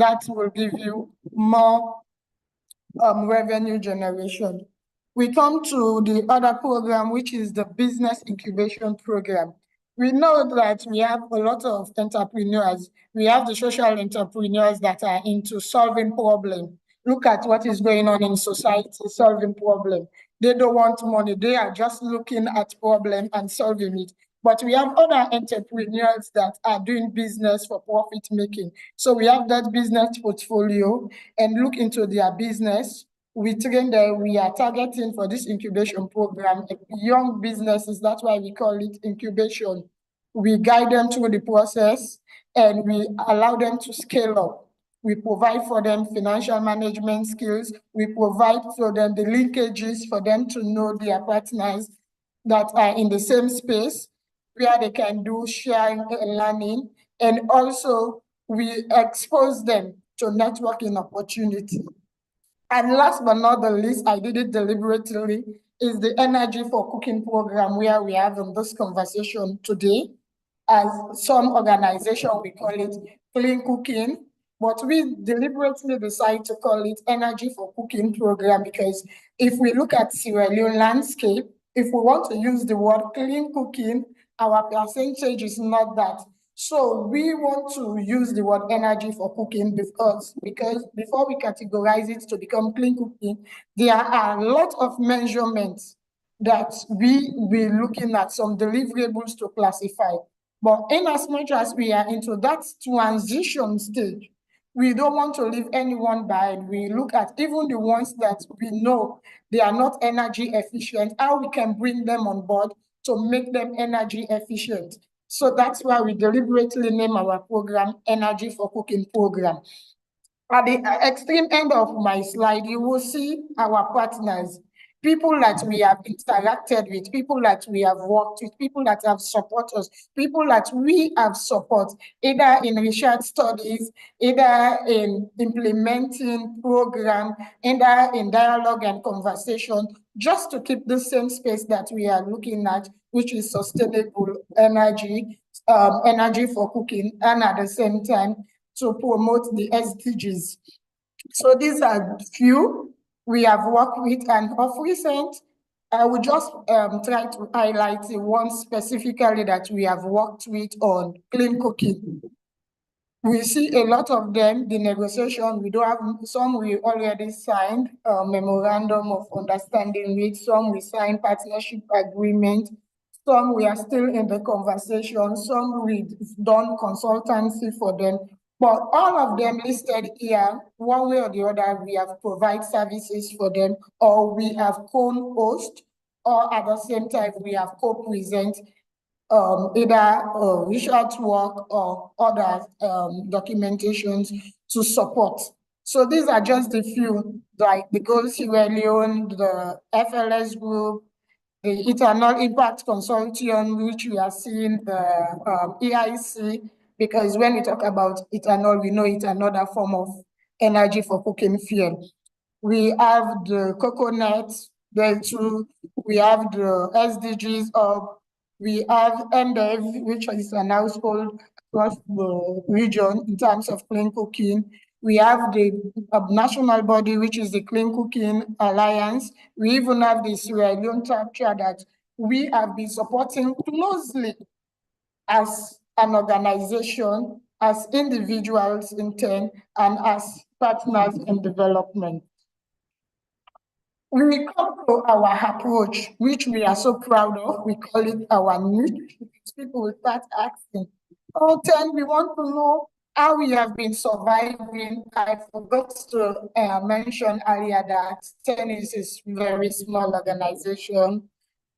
that will give you more revenue generation. We come to the other program, which is the business incubation program. We know that we have a lot of entrepreneurs. We have the social entrepreneurs that are into solving problems. Look at what is going on in society, solving problem. They don't want money. They are just looking at problem and solving it. But we have other entrepreneurs that are doing business for profit making. So we have that business portfolio and look into their business. We train them, we are targeting for this incubation program, young businesses, that's why we call it incubation. We guide them through the process and we allow them to scale up. We provide for them financial management skills. We provide for them the linkages for them to know their partners that are in the same space where they can do sharing and learning. And also we expose them to networking opportunity. And last but not the least, I did it deliberately, is the Energy for Cooking program where we have in this conversation today. As some organization, we call it clean cooking, but we deliberately decide to call it Energy for Cooking program because if we look at Sierra Leone landscape, if we want to use the word clean cooking, our percentage is not that. So we want to use the word energy for cooking because before we categorize it to become clean cooking, there are a lot of measurements that we will looking at, some deliverables to classify. But in as much as we are into that transition stage, we don't want to leave anyone behind. We look at even the ones that we know they are not energy efficient, how we can bring them on board to make them energy efficient. So that's why we deliberately name our program Energy for Cooking program. At the extreme end of my slide, you will see our partners, people that we have interacted with, people that we have worked with, people that have supported us, people that we have support, either in research studies, either in implementing program, either in dialogue and conversation, just to keep the same space that we are looking at, which is sustainable energy, energy for cooking, and at the same time, to promote the SDGs. So these are few we have worked with, and of recent, I will just try to highlight the one specifically that we have worked with on clean cooking. We see a lot of them, the negotiation, we don't have, some we already signed a memorandum of understanding with, some we signed partnership agreement, some we are still in the conversation, some we've done consultancy for them, but all of them listed here, one way or the other, we have provided services for them, or we have co-host, or at the same time, we have co-present either research work or other documentations to support. So these are just a few, like the Gold Sierra Leone, the FLS group, the Eternal Impact Consortium, which we are seeing, the EIC, because when we talk about ethanol, we know it's another form of energy for cooking fuel. We have the coconut, we have the SDGs of, we have NDEV, which is an household across the region in terms of clean cooking. We have the national body, which is the Clean Cooking Alliance. We even have the Sierra Leone chapter that we have been supporting closely as an organization, as individuals in turn, and as partners in development. When we come to our approach, which we are so proud of, we call it our niche. People will start asking, oh, 10, we want to know how we have been surviving. I forgot to mention earlier that 10 is a very small organization.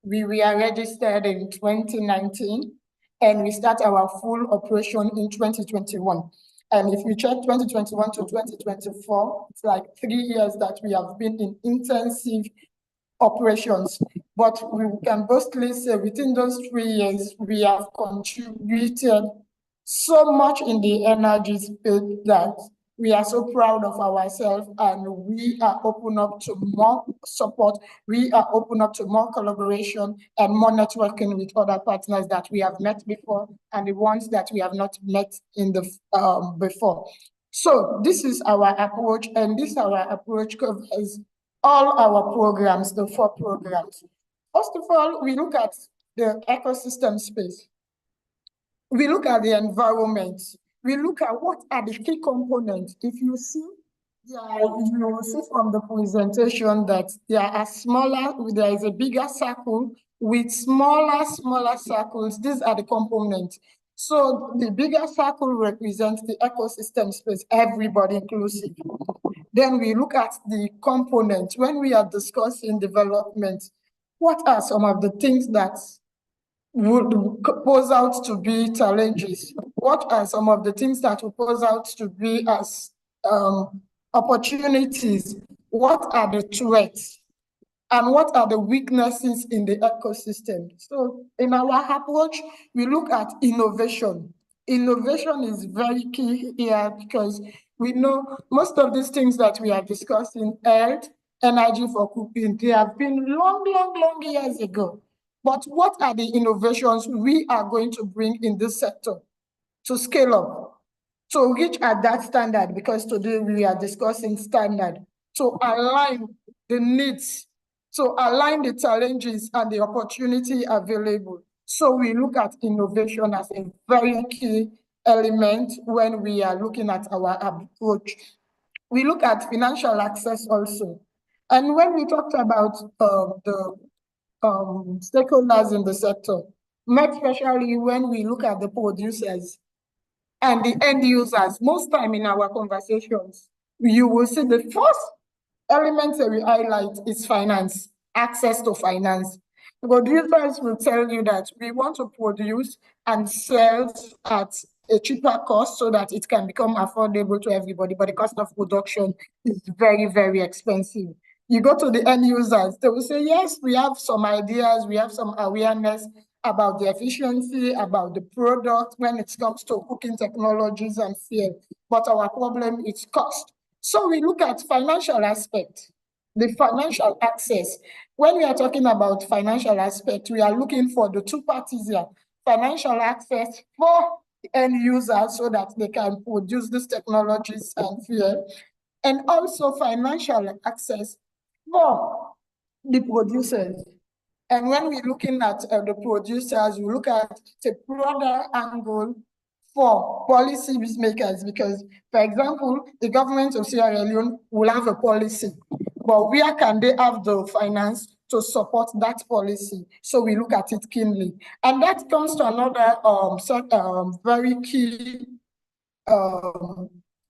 We were registered in 2019, and we start our full operation in 2021. And if you check 2021 to 2024, it's like 3 years that we have been in intensive operations. But we can boastfully say within those 3 years, we have contributed so much in the energy space that we are so proud of ourselves, and we are open up to more support. We are open up to more collaboration and more networking with other partners that we have met before and the ones that we have not met in the before. So this is our approach, and this our approach covers all our programs, the 4 programs. First of all, we look at the ecosystem space. We look at the environment. We look at what are the key components. If you see, you will see from the presentation that there is a bigger circle with smaller circles. These are the components. So the bigger circle represents the ecosystem space, everybody inclusive. Then we look at the components. When we are discussing development, what are some of the things that would pose out to be challenges? What are some of the things that will pose out to be as opportunities? What are the threats? And what are the weaknesses in the ecosystem? So in our approach, we look at innovation. Innovation is very key here because we know most of these things that we are discussing, health, energy for cooking, they have been long years ago. But what are the innovations we are going to bring in this sector to scale up, to reach at that standard? Because today we are discussing standard, to align the needs, to align the challenges and the opportunity available. So we look at innovation as a very key element when we are looking at our approach. We look at financial access also. And when we talked about the stakeholders in the sector, more especially when we look at the producers and the end users, most time in our conversations, you will see the first element that we highlight is finance, access to finance. Producers will tell you that we want to produce and sell at a cheaper cost so that it can become affordable to everybody, but the cost of production is very expensive. You go to the end users, they will say, yes, we have some ideas, we have some awareness about the efficiency, about the product when it comes to cooking technologies and fuel, but our problem is cost. So we look at financial aspect, the financial access. When we are talking about financial aspect, we are looking for the 2 parties here, financial access for end users so that they can produce these technologies and fuel, and also financial access for the producers. And when we're looking at the producers, we look at a broader angle for policy makers, because, for example, the government of Sierra Leone will have a policy, but where can they have the finance to support that policy? So we look at it keenly. And that comes to another very key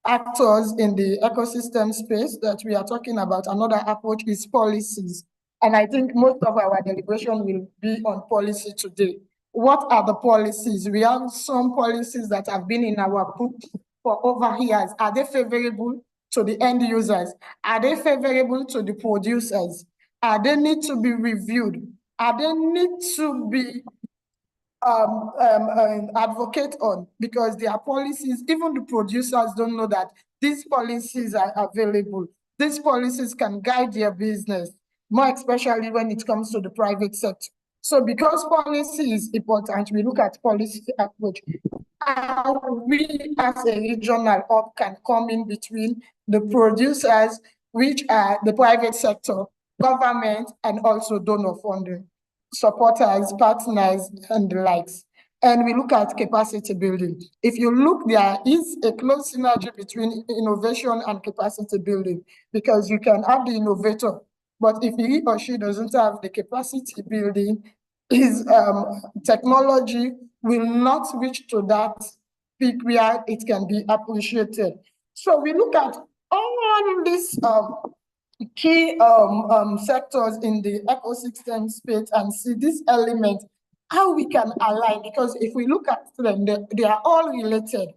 actors in the ecosystem space that we are talking about. Another approach is policies. And I think most of our deliberation will be on policy today. What are the policies? We have some policies that have been in our book for over years. Are they favorable to the end users? Are they favorable to the producers? Are they need to be reviewed? Are they need to be advocate on, because their policies, even the producers don't know that these policies are available. These policies can guide their business, more especially when it comes to the private sector. So because policy is important, we look at policy approach. How we as a regional hub can come in between the producers, which are the private sector, government, and also donor funding, supporters, partners, and the likes. And we look at capacity building. If you look, there is a close synergy between innovation and capacity building, because you can have the innovator, but if he or she doesn't have the capacity building, his technology will not reach to that peak where it can be appreciated. So we look at all these key sectors in the ecosystem space and see this element, how we can align, because if we look at them, they are all related,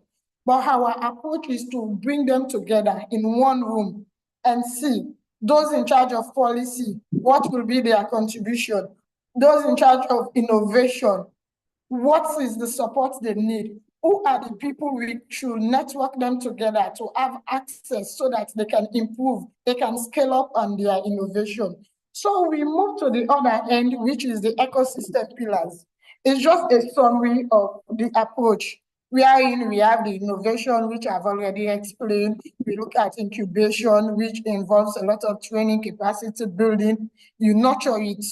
but our approach is to bring them together in one room and see those in charge of policy, what will be their contribution, those in charge of innovation, what is the support they need, who are the people we should network them together to have access so that they can improve, they can scale up on their innovation. So we move to the other end, which is the ecosystem pillars. It's just a summary of the approach. wherein we have the innovation, which I've already explained. We look at incubation, which involves a lot of training, capacity building. You nurture it.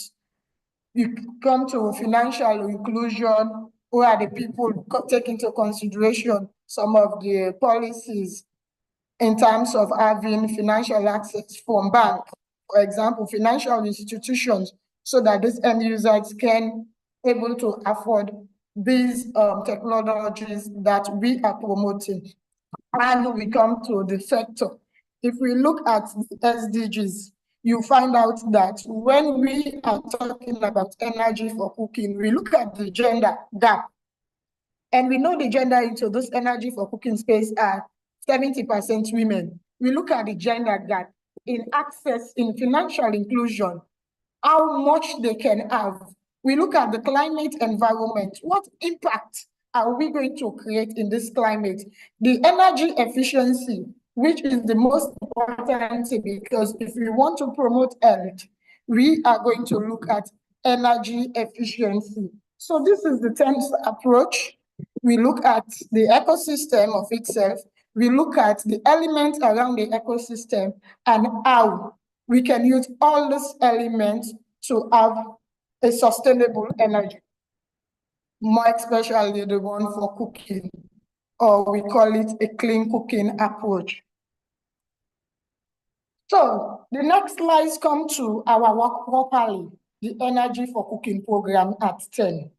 You come to financial inclusion, who are the people take into consideration some of the policies in terms of having financial access from bank, for example, financial institutions, so that these end users can able to afford these technologies that we are promoting. And we come to the sector. If we look at the SDGs, you find out that when we are talking about energy for cooking, we look at the gender gap. And we know the gender into this energy for cooking space are 70% women. We look at the gender gap in access, in financial inclusion, how much they can have. We look at the climate environment. What impact are we going to create in this climate? The energy efficiency, which is the most important thing, because if we want to promote health, we are going to look at energy efficiency. So this is the 10th approach. We look at the ecosystem of itself. We look at the elements around the ecosystem and how we can use all these elements to have a sustainable energy, more especially the one for cooking, or we call it a clean cooking approach. So the next slides come to our work properly, the energy for cooking program at 10.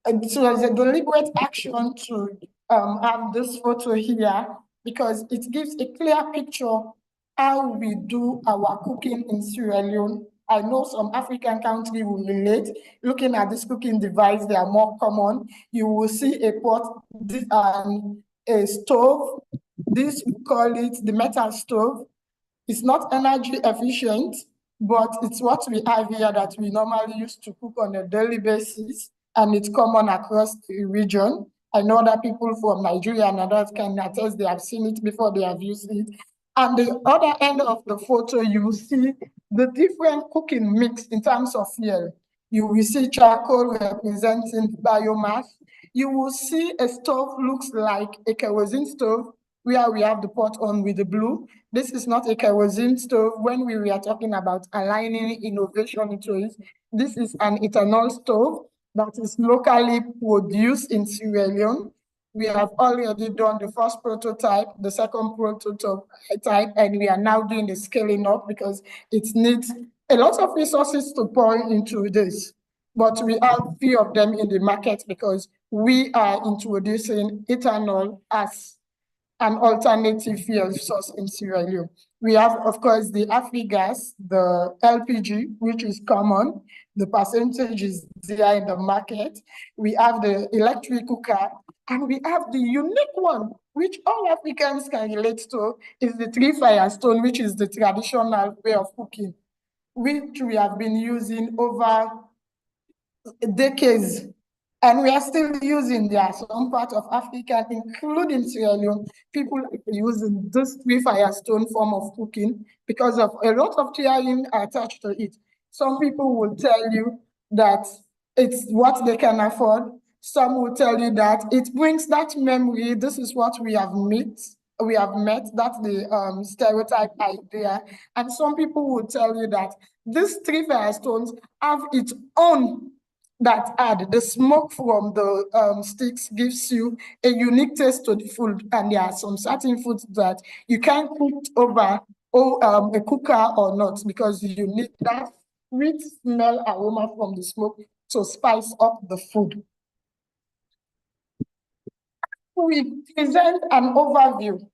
And so it's a deliberate action to have this photo here, because it gives a clear picture how we do our cooking in Sierra Leone. I know some African countries will relate. Looking at this cooking device, they are more common. You will see a pot, a stove. This, we call it the metal stove. It's not energy efficient, but it's what we have here that we normally use to cook on a daily basis, and it's common across the region. I know that people from Nigeria and others can attest they have seen it before, they have used it. And the other end of the photo, you will see the different cooking mix in terms of fuel. You will see charcoal representing biomass. You will see a stove looks like a kerosene stove, where we have the pot on with the blue. This is not a kerosene stove. When we were talking about aligning innovation into it, this is an ethanol stove that is locally produced in Sierra Leone. We have already done the first prototype, the second prototype, and we are now doing the scaling up because it needs a lot of resources to pour into this. But we have few of them in the market because we are introducing ethanol as an alternative fuel source in Sierra Leone. We have, of course, the AfriGas, the LPG, which is common. The percentage is there in the market. We have the electric cooker, and we have the unique one, which all Africans can relate to, is the three-fire stone, which is the traditional way of cooking, which we have been using over decades. And we are still using there. Some part of Africa, including Sierra Leone, people are using this three-fire stone form of cooking because of a lot of theory attached to it. Some people will tell you that it's what they can afford. Some will tell you that it brings that memory. This is what we have met. That's the stereotype idea. And some people will tell you that these three-fire stones have its own that add the smoke from the sticks gives you a unique taste to the food, and there are some certain foods that you can't cook over a cooker or not, because you need that sweet smell aroma from the smoke to spice up the food. We present an overview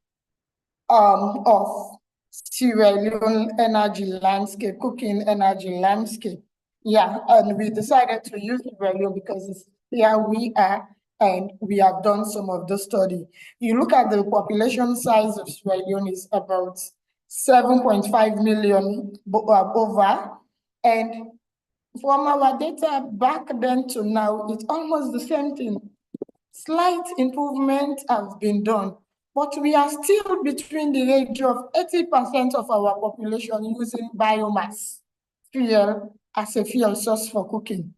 of Sierra Leone energy landscape, cooking energy landscape. Yeah, and we decided to use Sierra Leone because it's here we are, and we have done some of the study. You look at the population size of Sierra Leone is about 7.5 million over, and from our data back then to now, it's almost the same thing. Slight improvement has been done, but we are still between the range of 80% of our population using biomass fuel as a fuel source for cooking.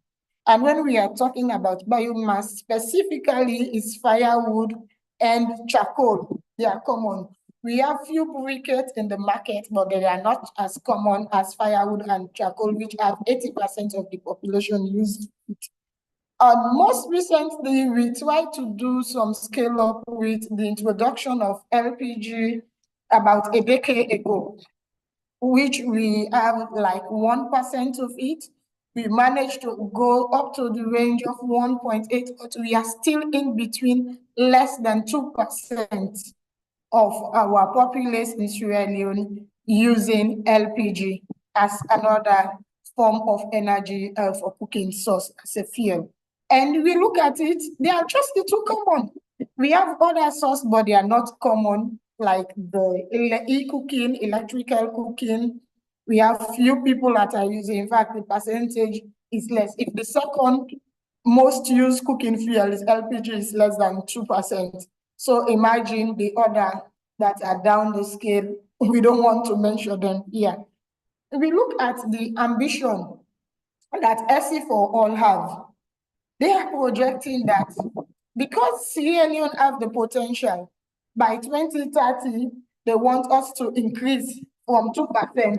And when we are talking about biomass, specifically, it's firewood and charcoal. They are common. We have few briquettes in the market, but they are not as common as firewood and charcoal, which have 80% of the population use it. Most recently, we tried to do some scale up with the introduction of LPG about a decade ago, which we have like 1% of it. We managed to go up to the range of 1.8, but we are still in between less than 2% of our populace in Sierra Leone using LPG as another form of energy for cooking source as a fuel. And we look at it, they are just the two common. We have other sources, but they are not common, like the e-cooking, electrical cooking. We have few people that are using, in fact, the percentage is less. If the second most used cooking fuel is LPG, is less than 2%. So imagine the other that are down the scale. We don't want to mention them here. If we look at the ambition that SC for All have, they are projecting that because Sierra Leone have the potential, by 2030, they want us to increase from 2%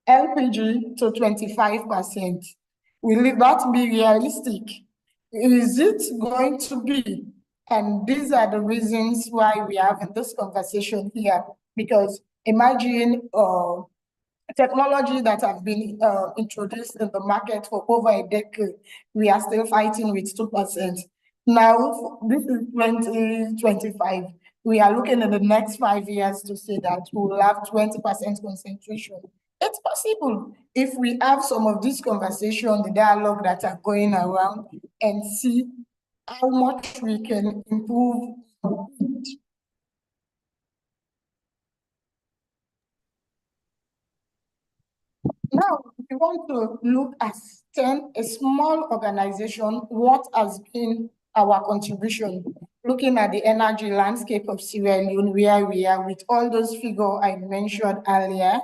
LPG to 25%. Will that be realistic? Is it going to be? And these are the reasons why we are having this conversation here. Because imagine technology that have been introduced in the market for over a decade, we are still fighting with 2%. Now, this is 2025. We are looking at the next 5 years to say that we will have 20% concentration. It's possible if we have some of this conversation, the dialogue that are going around, and see how much we can improve. Now, if you want to look at 10, a small organization, what has been our contribution? Looking at the energy landscape of Sierra Leone, where we are with all those figures I mentioned earlier,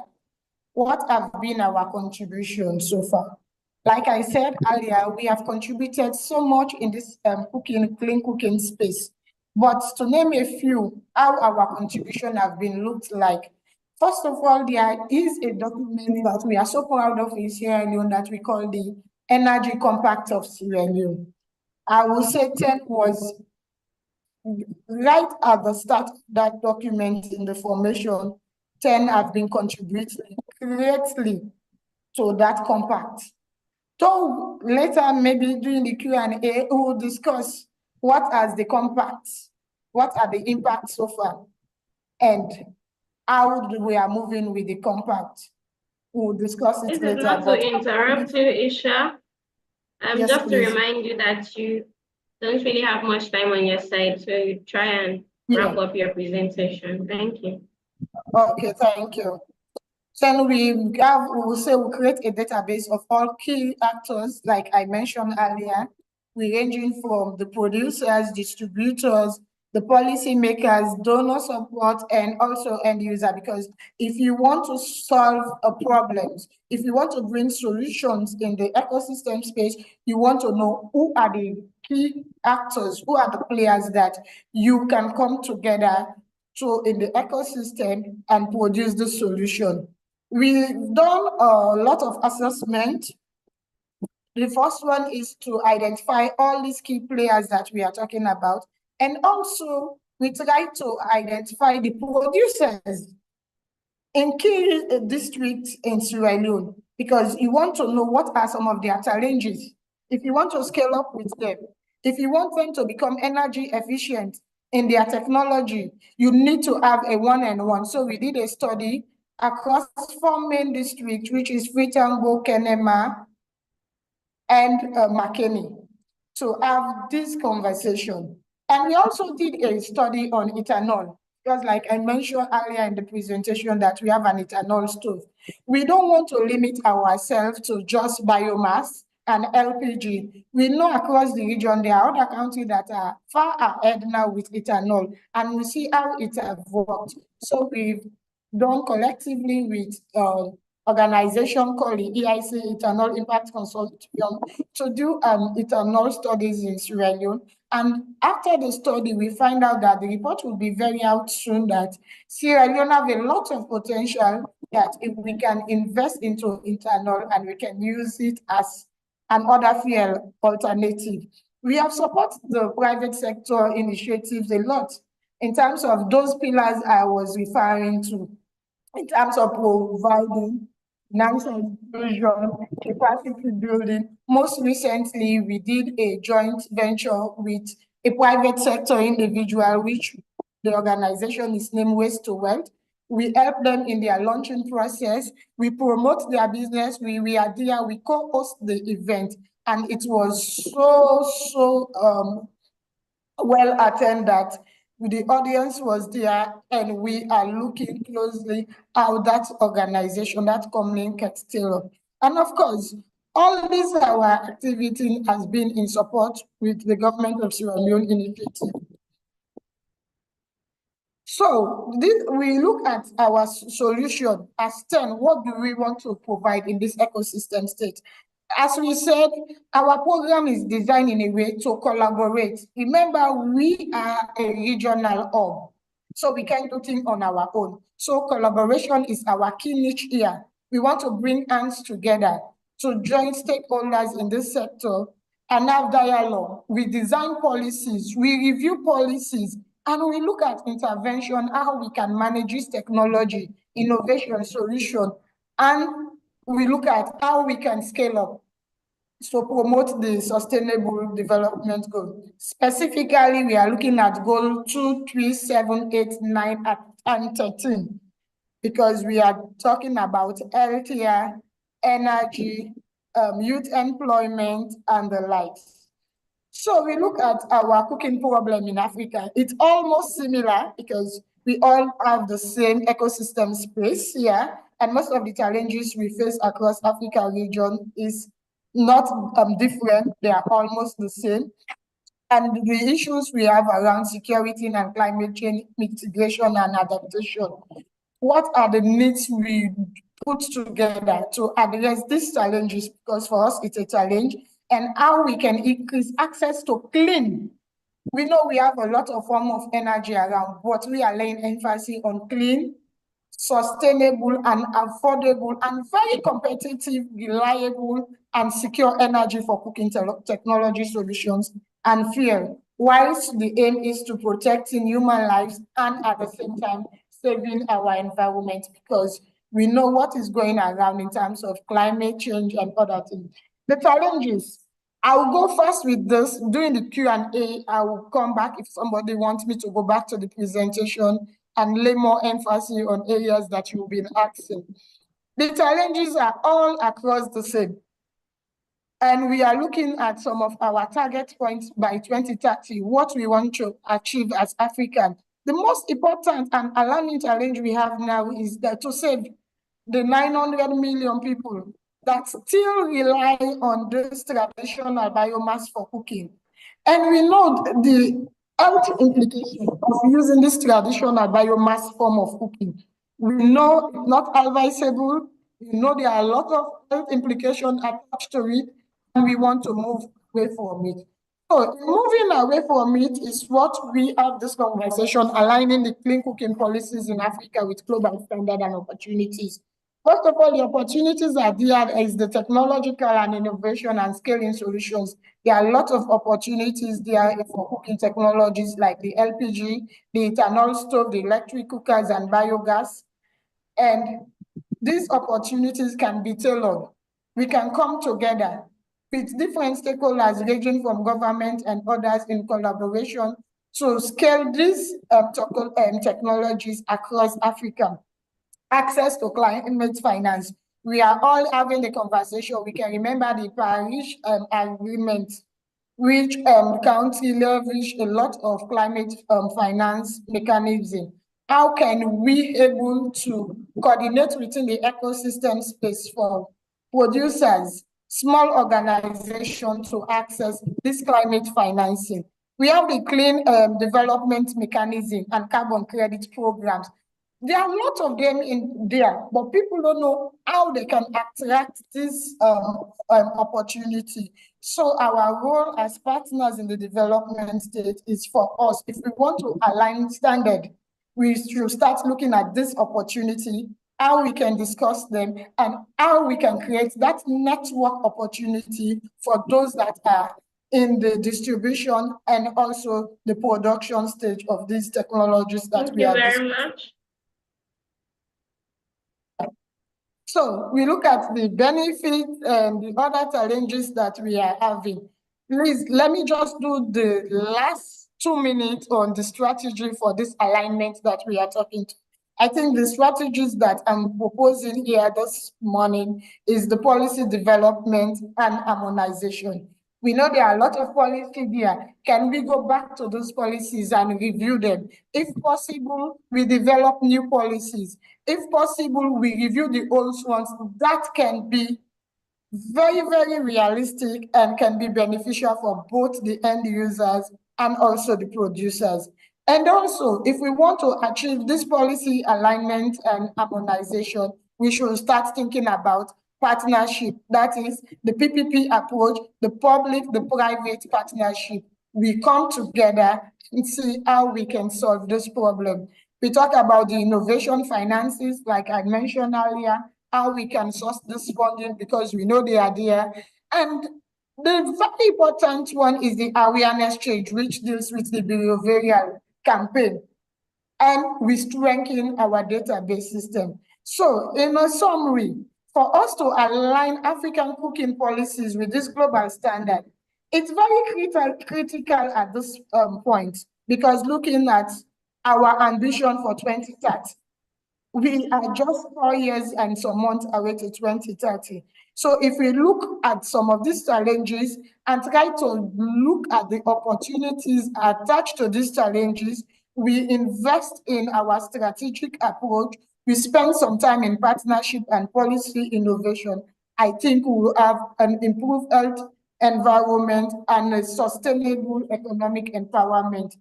what have been our contributions so far? Like I said earlier, we have contributed so much in this clean cooking space. But to name a few, how our contribution have been looked like. First of all, there is a document that we are so proud of in Sierra Leone that we call the Energy Compact of Sierra Leone. I will say 10 was right at the start of that document in the formation. 10 have been contributing greatly to that compact. So later, maybe during the Q&A, we will discuss what has the compact, what are the impacts so far, and how we are moving with the compact. We'll discuss it This later. is not to interrupt you, Isha. Yes, just please. to remind you that you don't really have much time on your side, so you try and wrap up your presentation. Thank you. Okay, thank you. Then we will say we create a database of all key actors, like I mentioned earlier. We ranging from the producers, distributors, the policymakers, donor support, and also end user. Because if you want to solve a problem, if you want to bring solutions in the ecosystem space, you want to know who are the key actors, who are the players that you can come together to in the ecosystem and produce the solution. We've done a lot of assessment. The first one is to identify all these key players that we are talking about. And also, we try to identify the producers in key districts in Sierra Leone, because you want to know what are some of their challenges. If you want to scale up with them, if you want them to become energy efficient in their technology, you need to have a one-on-one. So we did a study across 4 main districts, which is Fritango, Kenema, and Makeni, to have this conversation. And we also did a study on ethanol, because like I mentioned earlier in the presentation that we have an ethanol stove. We don't want to limit ourselves to just biomass and LPG. We know across the region, there are other countries that are far ahead now with ethanol, and we see how it has worked. So we've done collectively with organization called the EIC, Ethanol Impact Consortium, to do ethanol studies in Sierra Leone. And after the study, we find out that the report will be very out soon that Sierra Leone have a lot of potential that if we can invest into ethanol and we can use it as an other fuel alternative. We have supported the private sector initiatives a lot in terms of those pillars I was referring to, in terms of providing financial inclusion, capacity building. Most recently, we did a joint venture with a private sector individual, which the organization is named Waste to Wealth. We help them in their launching process. We promote their business. We are there. We co-host the event. And it was so well attended. The audience was there, and we are looking closely how that organization, that company can scale up. And of course, all this our activity has been in support with the government of Sierra Leone initiative. So we look at our solution as 10. What do we want to provide in this ecosystem state? As we said, our program is designed in a way to collaborate. Remember, we are a regional hub, so we can't do things on our own. So collaboration is our key niche here. We want to bring hands together to join stakeholders in this sector and have dialogue. We design policies, we review policies, and we look at intervention, how we can manage this technology, innovation, solution, and we look at how we can scale up to promote the sustainable development goal. Specifically, we are looking at goal 2, 3, 7, 8, 9, and 13, because we are talking about healthcare, energy, youth employment, and the likes. So we look at our cooking problem in Africa. It's almost similar because we all have the same ecosystem space here, and most of the challenges we face across Africa region is not different. They are almost the same. And the issues we have around security and climate change mitigation and adaptation. What are the needs we put together to address these challenges? Because for us, it's a challenge, and how we can increase access to clean. We know we have a lot of form of energy around, but we are laying emphasis on clean, sustainable, and affordable, and very competitive, reliable, and secure energy for cooking technology solutions and fuel, whilst the aim is to protecting human lives and at the same time saving our environment, because we know what is going around in terms of climate change and other things. The challenges, I will go first with this. During the Q&A, I will come back if somebody wants me to go back to the presentation and lay more emphasis on areas that you've been asking. The challenges are all across the same. And we are looking at some of our target points by 2030, what we want to achieve as Africans. The most important and alarming challenge we have now is that to save the 900 million people that still rely on this traditional biomass for cooking. And we know the health implications of using this traditional biomass form of cooking. We know it's not advisable. We know there are a lot of health implications attached to it, and we want to move away from it. So moving away from it is what we have this conversation, aligning the clean cooking policies in Africa with global standards and opportunities. First of all, the opportunities are there is the technological and innovation and scaling solutions. There are a lot of opportunities there for cooking technologies like the LPG, the ethanol stove, the electric cookers, and biogas. And these opportunities can be tailored. We can come together with different stakeholders ranging from government and others in collaboration to scale these technologies across Africa. Access to climate finance. We are all having the conversation. We can remember the Paris Agreement, which country leverage a lot of climate finance mechanism. How can we able to coordinate within the ecosystem space for producers, small organizations to access this climate financing? We have the clean development mechanism and carbon credit programs. There are a lot of them in there, but people don't know how they can attract this opportunity. So our role as partners in the development state is for us. If we want to align standard, we should start looking at this opportunity, how we can discuss them, and how we can create that network opportunity for those that are in the distribution and also the production stage of these technologies that Thank we you are very discussing. much. So we look at the benefits and the other challenges that we are having. Please, let me just do the last 2 minutes on the strategy for this alignment that we are talking to. I think the strategies that I'm proposing here this morning is the policy development and harmonization. We know there are a lot of policies here. Can we go back to those policies and review them? If possible, we develop new policies. If possible, we review the old ones. That can be very, very realistic and can be beneficial for both the end users and also the producers. And also, if we want to achieve this policy alignment and harmonization, we should start thinking about partnership. That is the PPP approach, the public, the private partnership. We come together and see how we can solve this problem. We talk about the innovation finances, like I mentioned earlier, how we can source this funding because we know they are there. And the very important one is the awareness change, which deals with the behavioral campaign. And we strengthen our database system. So in a summary, for us to align African cooking policies with this global standard, it's very critical at this point, because looking at our ambition for 2030, we are just 4 years and some months away to 2030. So if we look at some of these challenges and try to look at the opportunities attached to these challenges, we invest in our strategic approach, we spend some time in partnership and policy innovation, I think we will have an improved health environment and a sustainable economic empowerment.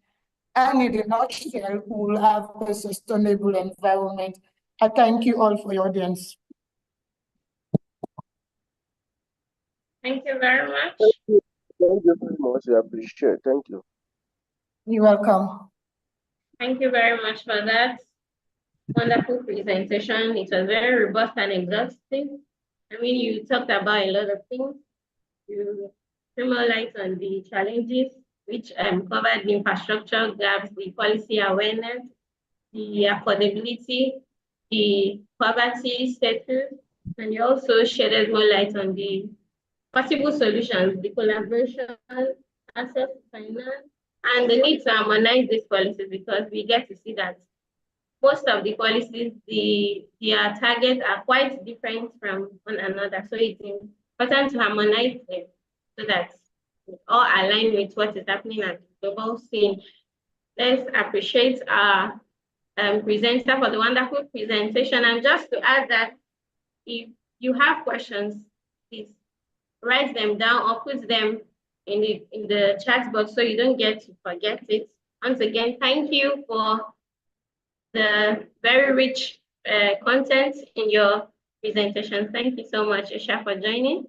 And in a nutshell, we will have a sustainable environment. I thank you all for your audience. Thank you very much. Thank you very much. I appreciate it. Thank you. You're welcome. Thank you very much for that wonderful presentation. It was very robust and exhaustive. I mean, you talked about a lot of things. You threw more light on the challenges, which covered the infrastructure gaps, the policy awareness, the affordability, the poverty status, and you also shedded more light on the possible solutions, the collaboration, access to finance, and the need to harmonize these policies, because we get to see that most of the policies, their targets are quite different from one another. So it's important to harmonize them so that we all align with what is happening at the global scene. Let's appreciate our presenter for the wonderful presentation. And just to add that if you have questions, please write them down or put them in the chat box so you don't get to forget it. Once again, thank you for the very rich content in your presentation. Thank you so much, Isha, for joining.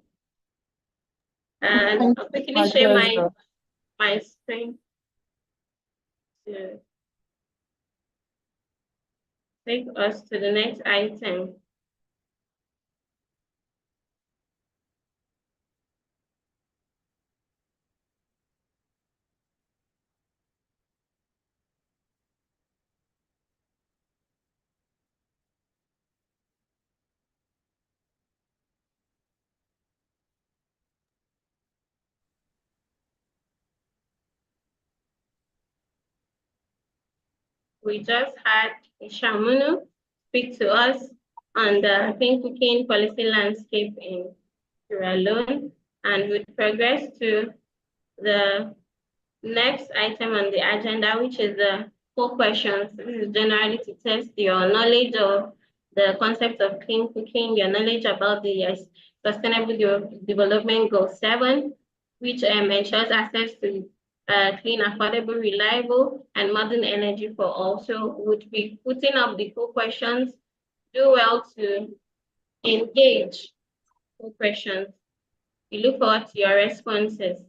And I'll quickly share my screen to take us to the next item. We just had Ishamunu speak to us on the clean cooking policy landscape in Sierra Leone, and we progress to the next item on the agenda, which is the 4 questions. This is generally to test your knowledge of the concept of clean cooking, your knowledge about the Sustainable Development Goal 7, which ensures access to clean, affordable, reliable, and modern energy for all. So would be putting up the full questions. Do well to engage full questions. We look forward to your responses.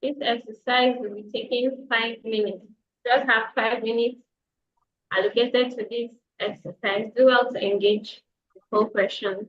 This exercise will be taking 5 minutes. Just have 5 minutes allocated to this exercise. Do well to engage the full question.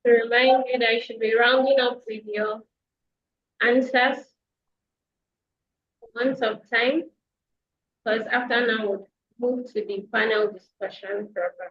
To remind you that you should be rounding up with your answers once of time, because after now we'll move to the panel discussion program.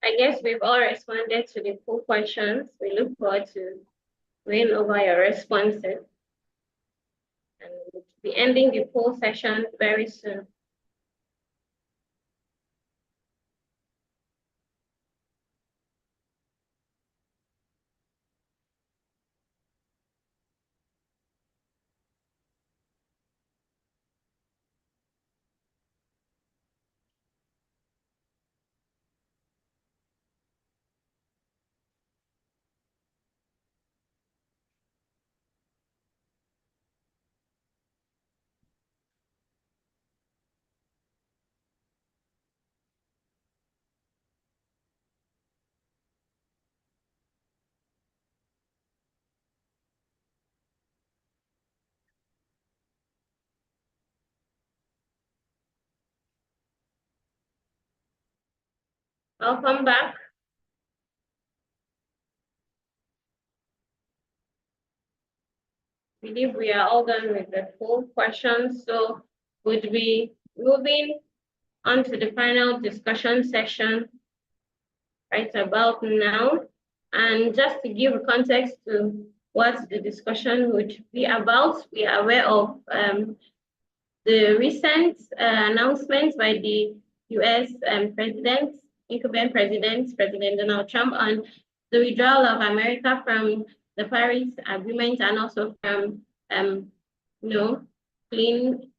I guess we've all responded to the full questions. We look forward to going over your responses. And we'll be ending the full session very soon. Welcome back. I believe we are all done with the full questions, so would be moving on to the final discussion session right about now. And just to give context to what the discussion would be about, we are aware of the recent announcements by the US president, incumbent president, President Donald Trump, on the withdrawal of America from the Paris Agreement and also from, clean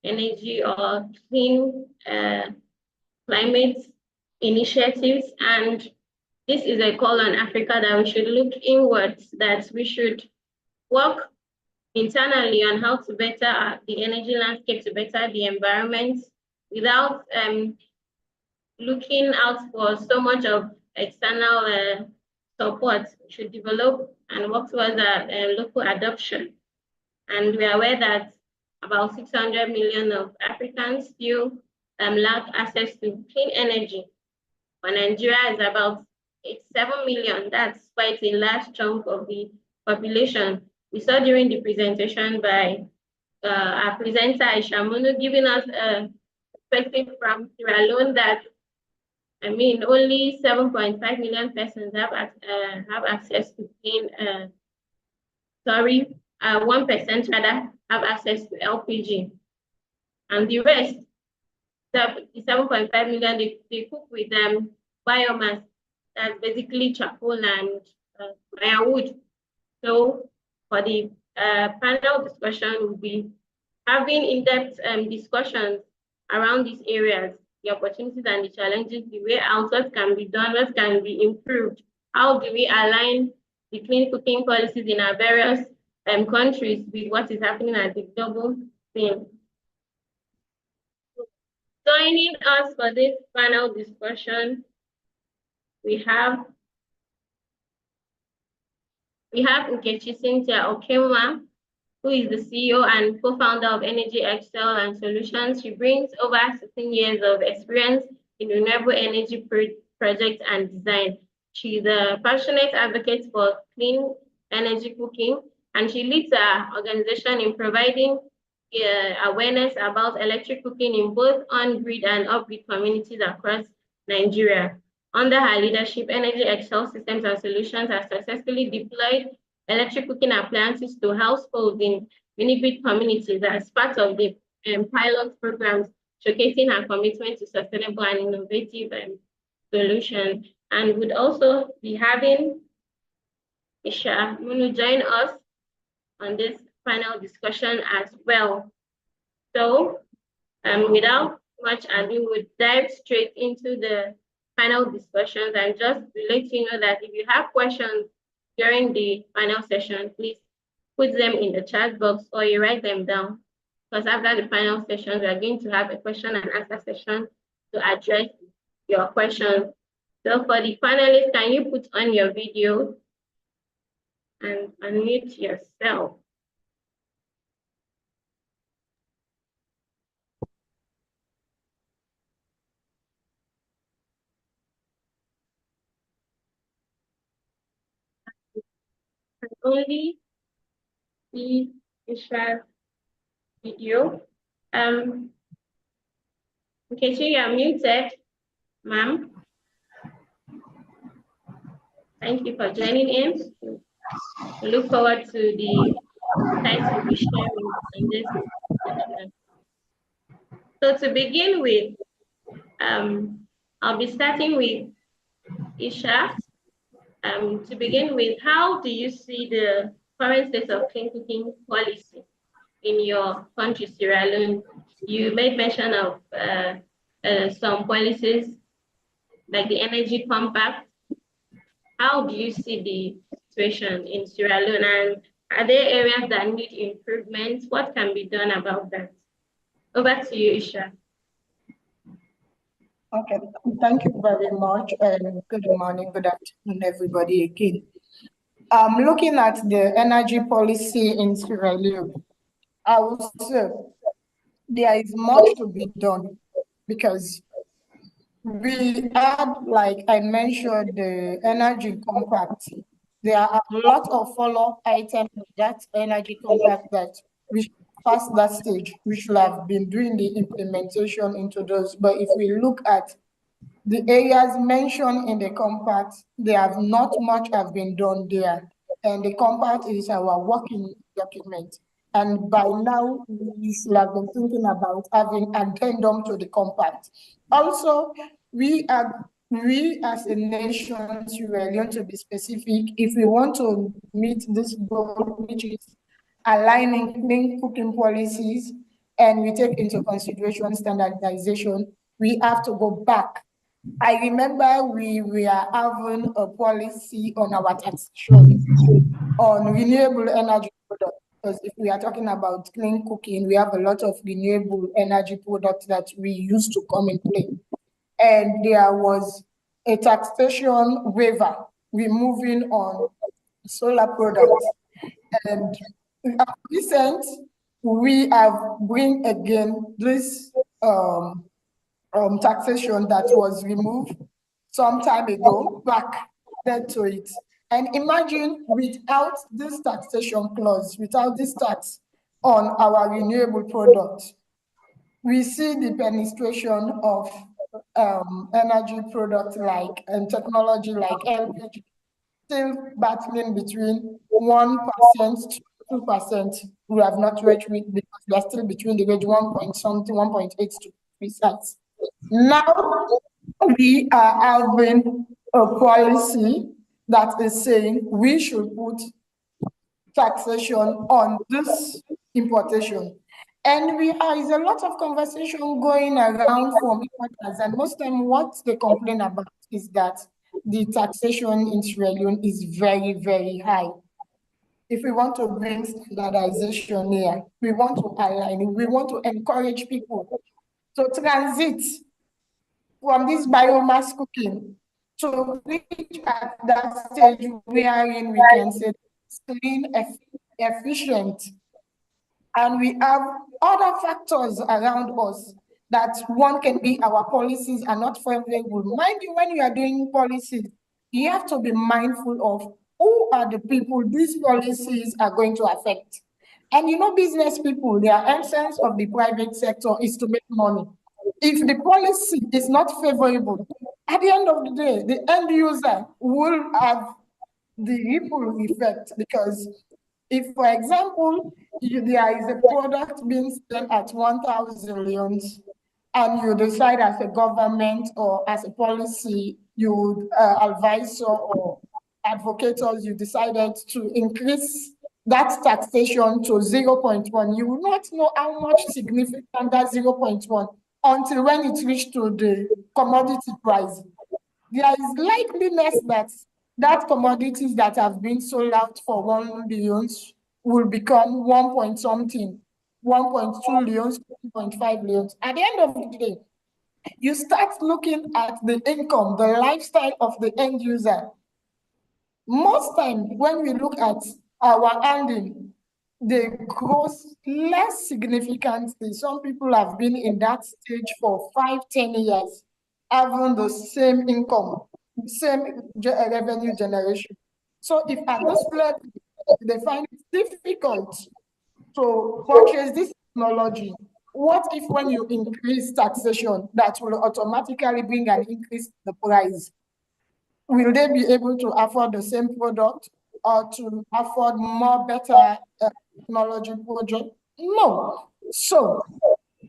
energy or clean climate initiatives. And this is a call on Africa that we should look inwards, that we should work internally on how to better the energy landscape, to better the environment without looking out for so much of external support. We should develop and work towards local adoption. And we are aware that about 600 million of Africans still lack access to clean energy. But Nigeria is about 7 million. That's quite a large chunk of the population. We saw during the presentation by our presenter, Aisha Munu, giving us a perspective from Sierra Leone that, only 7.5 million persons have access to clean, 1% rather, have access to LPG. And the rest, the 7.5 million, they cook with biomass. That's basically charcoal and firewood. So for the panel discussion, we'll be having in-depth discussions around these areas, the opportunities and the challenges, the way out, what can be done, what can be improved, how do we align the clean cooking policies in our various countries with what is happening at the global scene. Joining us for this panel discussion, we have Nkechi Cynthia Okemwa, who is the CEO and co-founder of Energy Excel and Solutions. She brings over 16 years of experience in renewable energy projects and design. She's a passionate advocate for clean energy cooking, and she leads our organization in providing awareness about electric cooking in both on-grid and off-grid communities across Nigeria. Under her leadership, Energy Excel Systems and Solutions has successfully deployed electric cooking appliances to households in mini-grid communities as part of the pilot programs, showcasing her commitment to sustainable and innovative solutions. And would also be having Isha Munu join us on this panel discussion as well. So without much ado, we'll dive straight into the panel discussions, and just to let you know that if you have questions during the panel session, please put them in the chat box or you write them down, because after the panel sessions, we are going to have a question and answer session to address your questions. So for the panelists, can you put on your video and unmute yourself? Only see Isha's video. Okay, so you are muted, ma'am. Thank you for joining in. We look forward to the insights you'll be sharing in this session. So to begin with, I'll be starting with Isha. To begin with, how do you see the current state of clean cooking policy in your country, Sierra Leone? You made mention of some policies like the Energy Compact. How do you see the situation in Sierra Leone, and are there areas that need improvement? What can be done about that? Over to you, Isha. Okay, thank you very much, and good morning, good afternoon, everybody again. Looking at the energy policy in Sierra Leone, I would say there is much to be done, because we had, like I mentioned, the energy compact. There are a lot of follow-up items of that energy compact that we should pass that stage. We should have been doing the implementation into those. But if we look at the areas mentioned in the compact, they have not much have been done there. And the compact is our working document. And by now, we should have been thinking about having addendum to the compact. Also, we as a nation, Sierra Leone, to be specific, if we want to meet this goal, which is aligning clean cooking policies, and we take into consideration standardization, we have to go back. I remember we are having a policy on our taxation on renewable energy products. Because if we are talking about clean cooking, we have a lot of renewable energy products that we used to come in play. And there was a taxation waiver removing on solar products. And recent, we have bring again this taxation that was removed some time ago, back to it. And imagine without this taxation clause, without this tax on our renewable products, we see the penetration of energy products like and technology like LPG still battling between 1% to 2%. We have not reached with because we are still between the range 1 point something, 1.8 to precise. Now we are having a policy that is saying we should put taxation on this importation. And is a lot of conversation going around from importers, and most time what they complain about is that the taxation in Sierra Leone is very, very high. If we want to bring standardization here, we want to align, we want to encourage people to transit from this biomass cooking to reach at that stage wherein we can say it's clean, efficient, and we have other factors around us that one can be our policies are not favorable. Mind you, when you are doing policies, you have to be mindful of who are the people these policies are going to affect. And business people, their essence of the private sector is to make money. If the policy is not favorable, at the end of the day, the end user will have the ripple effect, because if, for example, there is a product being sold at 1,000 leones, and you decide as a government or as a policy, you advisor or advocators, you decided to increase that taxation to 0.1, you will not know how much significant that 0.1 until when it reached to the commodity price. There is likeliness that commodities that have been sold out for 1 billion will become 1 point something, 1.2 leons, 1.5 leons. At the end of the day, you start looking at the income, the lifestyle of the end user. Most times when we look at our earning, they grow less significantly. Some people have been in that stage for 5, 10 years, having the same income, same revenue generation. So if at this level, they find it difficult to purchase this technology, what if when you increase taxation, that will automatically bring an increase in the price? Will they be able to afford the same product or to afford more better technology project? No. So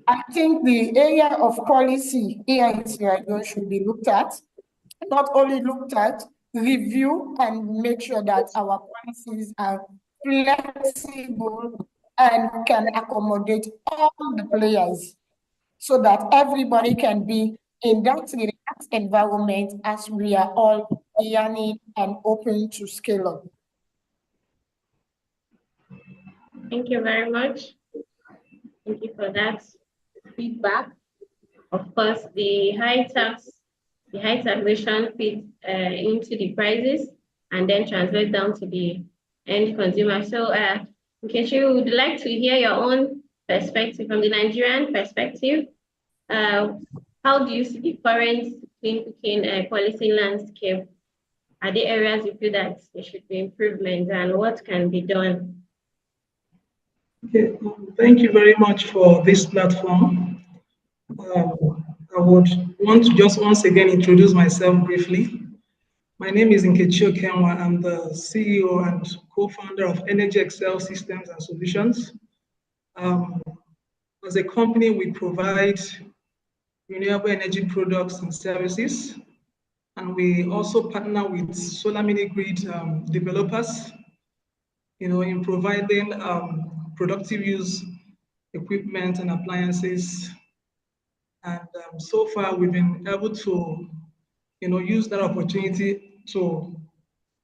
I think the area of policy here in Sierra Leone should be looked at, not only looked at, review and make sure that our policies are flexible and can accommodate all the players so that everybody can be in that relaxed environment as we are all yearning and open to scale up. Thank you very much. Thank you for that feedback. Of course, the high taxation fits into the prices and then translate down to the end consumer. So, Nkechi, would like to hear your own perspective from the Nigerian perspective. How do you see the current clean cooking policy landscape? Are there areas you feel that there should be improvements, and what can be done? Okay, thank you very much for this platform. I would want to just once again introduce myself briefly. My name is Nkechi Okenwa. I'm the CEO and co-founder of Energy Excel Systems and Solutions. As a company, we provide renewable energy products and services, and we also partner with solar mini grid developers, in providing productive use equipment and appliances. And so far, we've been able to, use that opportunity to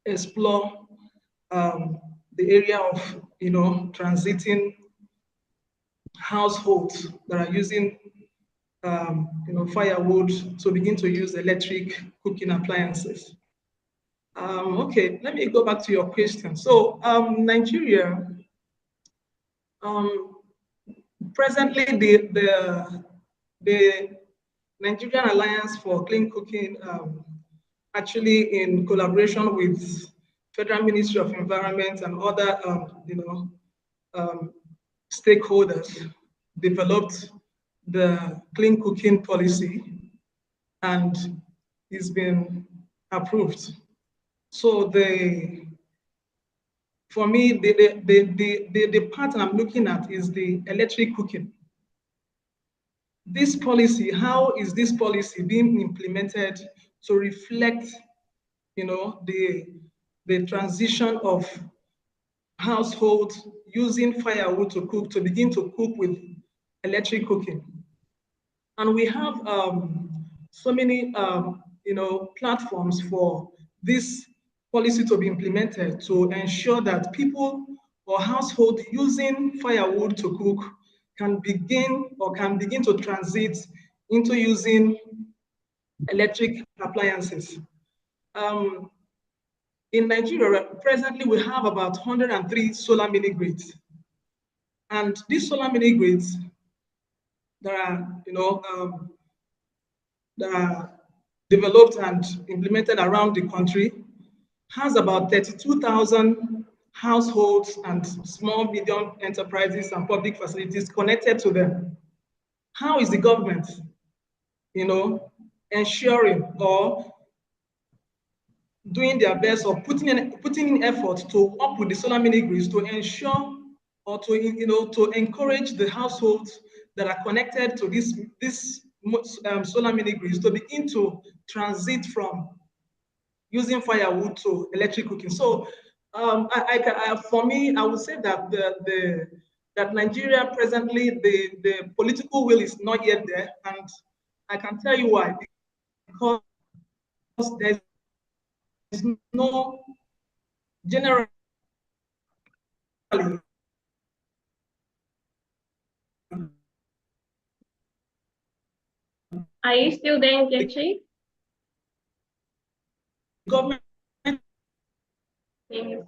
explore the area of, transiting households that are using, firewood to begin to use electric cooking appliances. Okay, let me go back to your question. So, Nigeria, presently, the Nigerian Alliance for Clean Cooking, actually in collaboration with Federal Ministry of Environment and other, stakeholders, developed the clean cooking policy, and it's been approved. So for me, the part I'm looking at is the electric cooking. This policy, how is this policy being implemented to reflect, the transition of households using firewood to cook, to begin to cook with electric cooking? And we have so many, platforms for this policy to be implemented to ensure that people or household using firewood to cook can begin to transit into using electric appliances. In Nigeria, presently we have about 103 solar mini grids. And these solar mini grids that are developed and implemented around the country has about 32,000 households and small, medium enterprises and public facilities connected to them. How is the government, ensuring or doing their best or putting in effort to work with the solar mini grids to ensure or to encourage the households that are connected to this solar mini grids to begin to transit from using firewood to electric cooking? So for me, I would say that that Nigeria presently, the political will is not yet there, and I can tell you why. Because there's no generally. Are you still there, Nkechi? Government. Yes.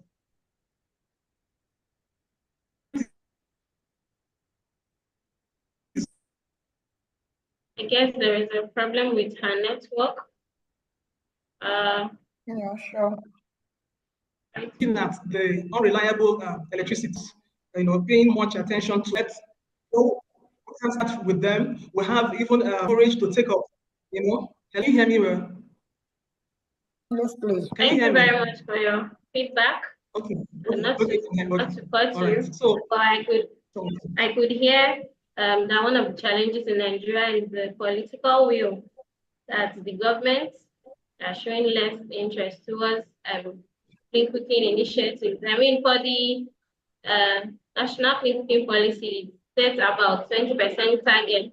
I guess there is a problem with her network. Yeah, sure. Looking at the unreliable electricity, paying much attention to it. So we can start with them. We have even courage to take up, Can you hear me well? Yes, please. Thank you very much for your feedback. Okay. Not to cut you, right. So, but I could hear that one of the challenges in Nigeria is the political will, that the government are showing less interest towards clean cooking initiatives. I mean, for the national clean cooking policy, it sets about 20% target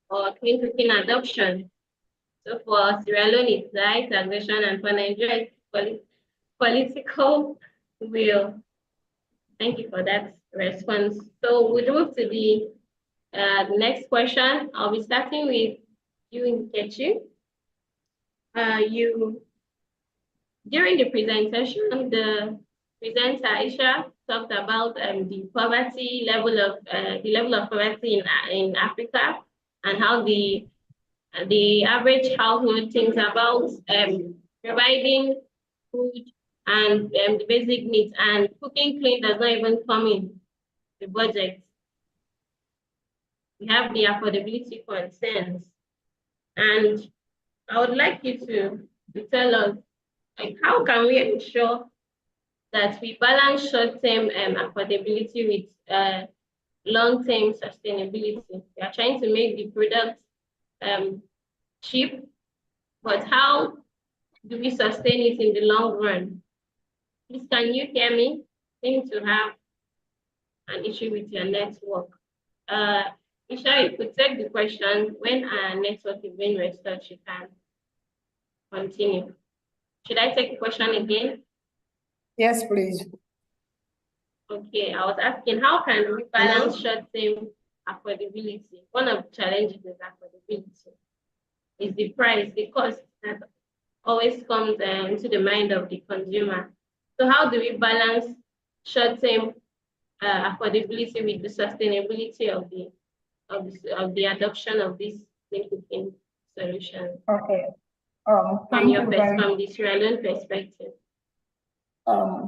for clean cooking adoption. So for Sierra Leone, it's high taxation, and for Nigeria, it's political will. Thank you for that response. So we move to the next question. I'll be starting with you, Nkechi. During the presentation, the presenter Aisha talked about the level of poverty in Africa, and how the average household thinks about providing food and the basic needs, and cooking clean does not even come in the budget. We have the affordability concerns. And I would like you to tell us, like, how can we ensure that we balance short-term affordability with long-term sustainability? We are trying to make the product cheap, but how do we sustain it in the long run? Please, can you hear me? Seem to have an issue with your network. Isha, you could take the question. When our network is being restored, you can continue. Should I take the question again? Yes, please. Okay, I was asking, how can we balance short-term affordability? One of the challenges is affordability. Is the price, the cost that always comes into the mind of the consumer. So how do we balance short-term affordability with the sustainability of the adoption of this clean cooking solution Okay. from Thank you from the Sierra Leone perspective?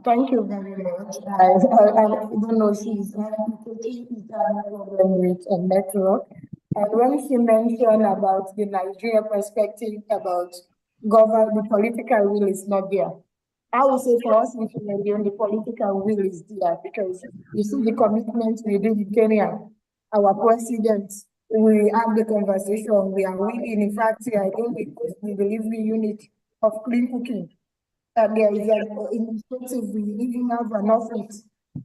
Thank you very much. I don't know, she's having problem with a network. And when she mentioned about the Nigeria perspective about the political will is not there. I would say for us in Sierra Leone, the political will is there because you see the commitment we did in Kenya, our president, we have the conversation, we are willing, in fact, I don't because the delivery unit of clean cooking. There is an initiative, we even have an office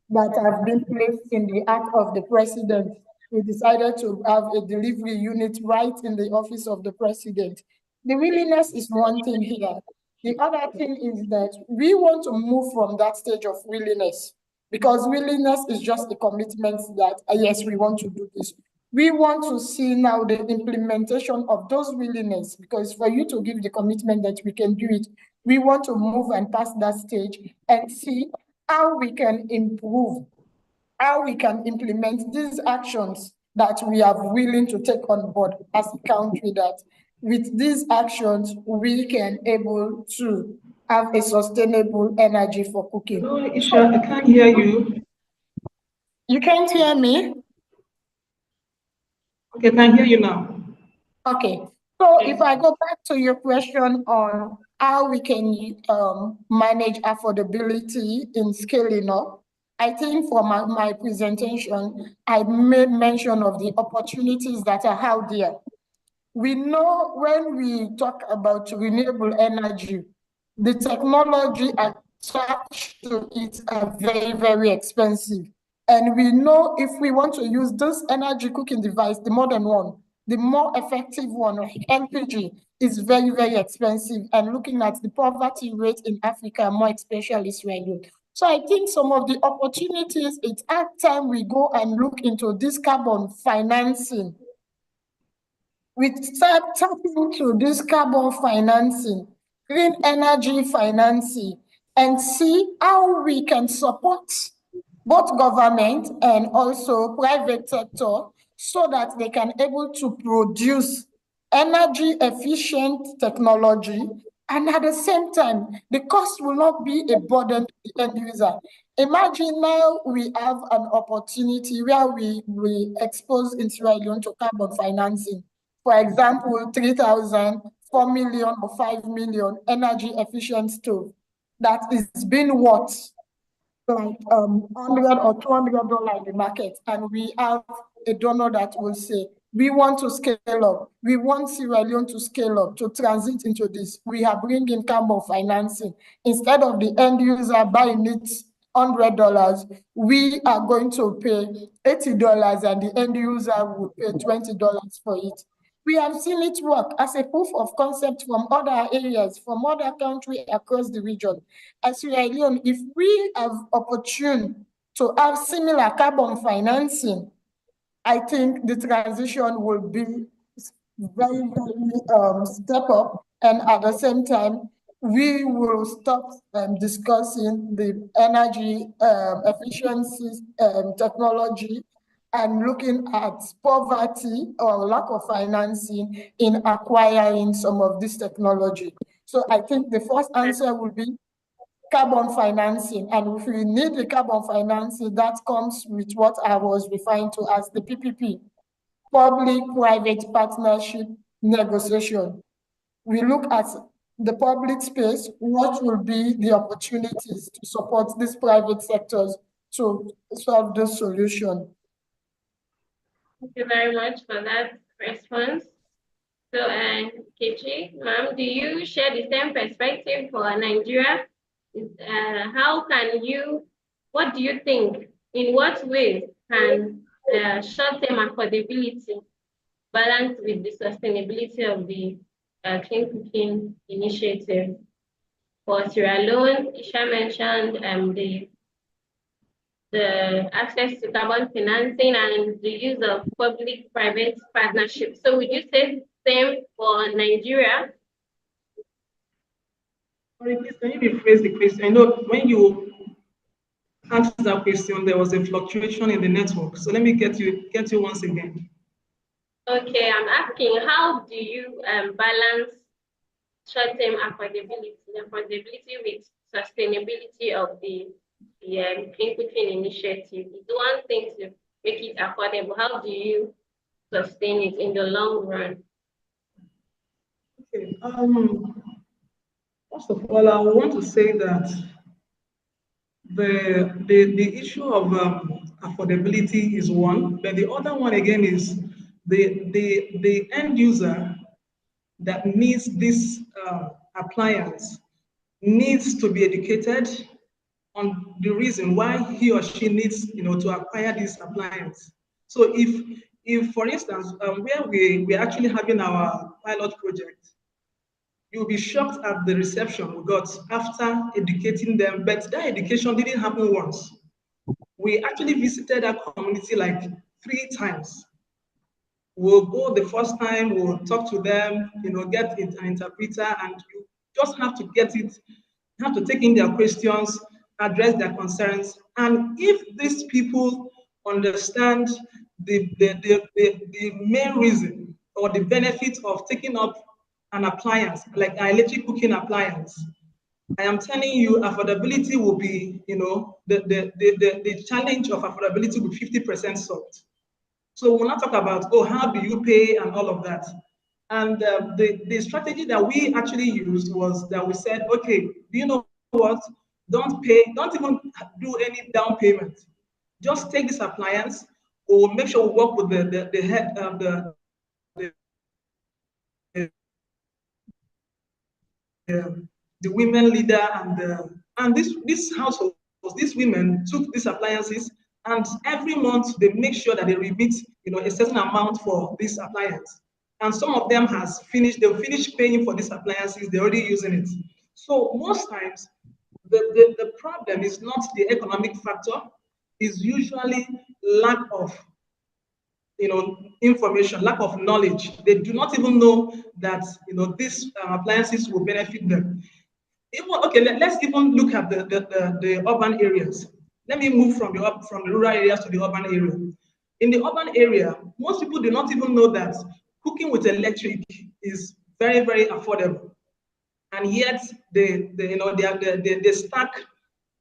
that have been placed in the act of the president. We decided to have a delivery unit right in the office of the president. The willingness is one thing here. The other thing is that we want to move from that stage of willingness because willingness is just a commitment that, yes, we want to do this. We want to see now the implementation of those willingness because for you to give the commitment that we can do it, we want to move and pass that stage and see how we can improve, how we can implement these actions that we are willing to take on board as a country, that with these actions, we can able to have a sustainable energy for cooking. No, Isha, I can't hear you. You can't hear me? Okay, I can hear you now. Okay. So if I go back to your question on how we can manage affordability in scaling up, I think for my presentation, I made mention of the opportunities that are out there. We know when we talk about renewable energy, the technology attached to it are very, very expensive. And we know if we want to use this energy cooking device, the modern one, the more effective one, like LPG, is very, very expensive. And looking at the poverty rate in Africa, more especially Israel. So I think some of the opportunities, it's at time we go and look into this carbon financing. We start tapping into this carbon financing, green energy financing, and see how we can support both government and also private sector so that they can able to produce energy efficient technology, and at the same time the cost will not be a burden to the end user. Imagine now we have an opportunity where we expose Israel to carbon financing. For example, 3,000, 4 million or 5 million energy efficient stove that is being worth like $100 or $200 in the market, and we have a donor that will say, we want to scale up. We want Sierra Leone to scale up, to transit into this. We are bringing carbon financing. Instead of the end user buying it $100, we are going to pay $80 and the end user will pay $20 for it. We have seen it work as a proof of concept from other areas, from other countries across the region. As Sierra Leone, if we have opportunity to have similar carbon financing, I think the transition will be very, very step up. And at the same time, we will stop discussing the energy efficiency technology and looking at poverty or lack of financing in acquiring some of this technology. So I think the first answer will be carbon financing. And if we need the carbon financing, that comes with what I was referring to as the PPP, public-private partnership negotiation. We look at the public space, what will be the opportunities to support these private sectors to solve this solution. Thank you very much for that response. So, Kechi, ma'am, do you share the same perspective for Nigeria? How can you, what do you think, in what ways can short-term affordability balance with the sustainability of the clean cooking initiative? For Sierra Leone, Isha mentioned the access to carbon financing and the use of public-private partnerships. So would you say same for Nigeria? Sorry, please, can you rephrase the question? I know when you asked that question, there was a fluctuation in the network. So let me get you once again. Okay, I'm asking, how do you balance short-term affordability with sustainability of the clean cooking initiative? It's one thing to make it affordable. How do you sustain it in the long run? Okay. First of all, I want to say that the issue of affordability is one, but the other one again is the end user that needs this appliance needs to be educated on the reason why he or she needs, to acquire this appliance. So if for instance, where we're actually having our pilot project, you'll be shocked at the reception we got after educating them, but that education didn't happen once. We actually visited our community like 3 times. We'll go the first time, we'll talk to them, get an interpreter, and you just have to get it, you have to take in their questions, address their concerns. And if these people understand the main reason or the benefit of taking up an appliance, like an electric cooking appliance, I am telling you, affordability will be, the challenge of affordability will be 50% solved. So we'll not talk about, oh, how do you pay and all of that. And the strategy that we actually used was that we said, okay, do you know what? Don't even do any down payment. Just take this appliance, or make sure we work with the head of the women leader and this household, these women took these appliances, and every month they make sure that they remit a certain amount for this appliance. And some of them they've finished paying for these appliances, they're already using it. So most times the problem is not the economic factor, is usually lack of information, lack of knowledge. They do not even know that these appliances will benefit them. Okay, let's even look at the urban areas. Let me move from the rural areas to the urban area. In the urban area, most people do not even know that cooking with electric is very, very affordable. And yet they stack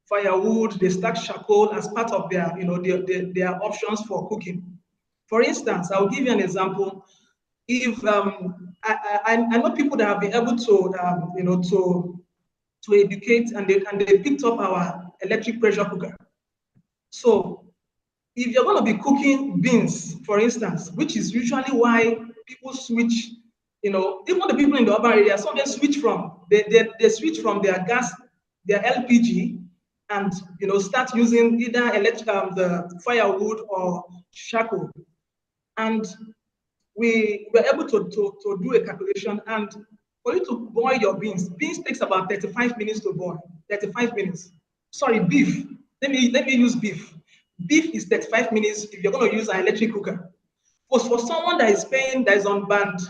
firewood, they stack charcoal as part of their options for cooking. For instance, I'll give you an example. If I know people that have been able to educate, and they picked up our electric pressure cooker. So if you're going to be cooking beans, for instance, which is usually why people switch, even the people in the urban area, some of them switch from their gas, their LPG, and start using either the firewood or charcoal. And we were able to do a calculation, and for you to boil your beans takes about 35 minutes to boil. 35 minutes. Sorry, beef. Let me use beef. Beef is 35 minutes if you're going to use an electric cooker. For someone that is on band,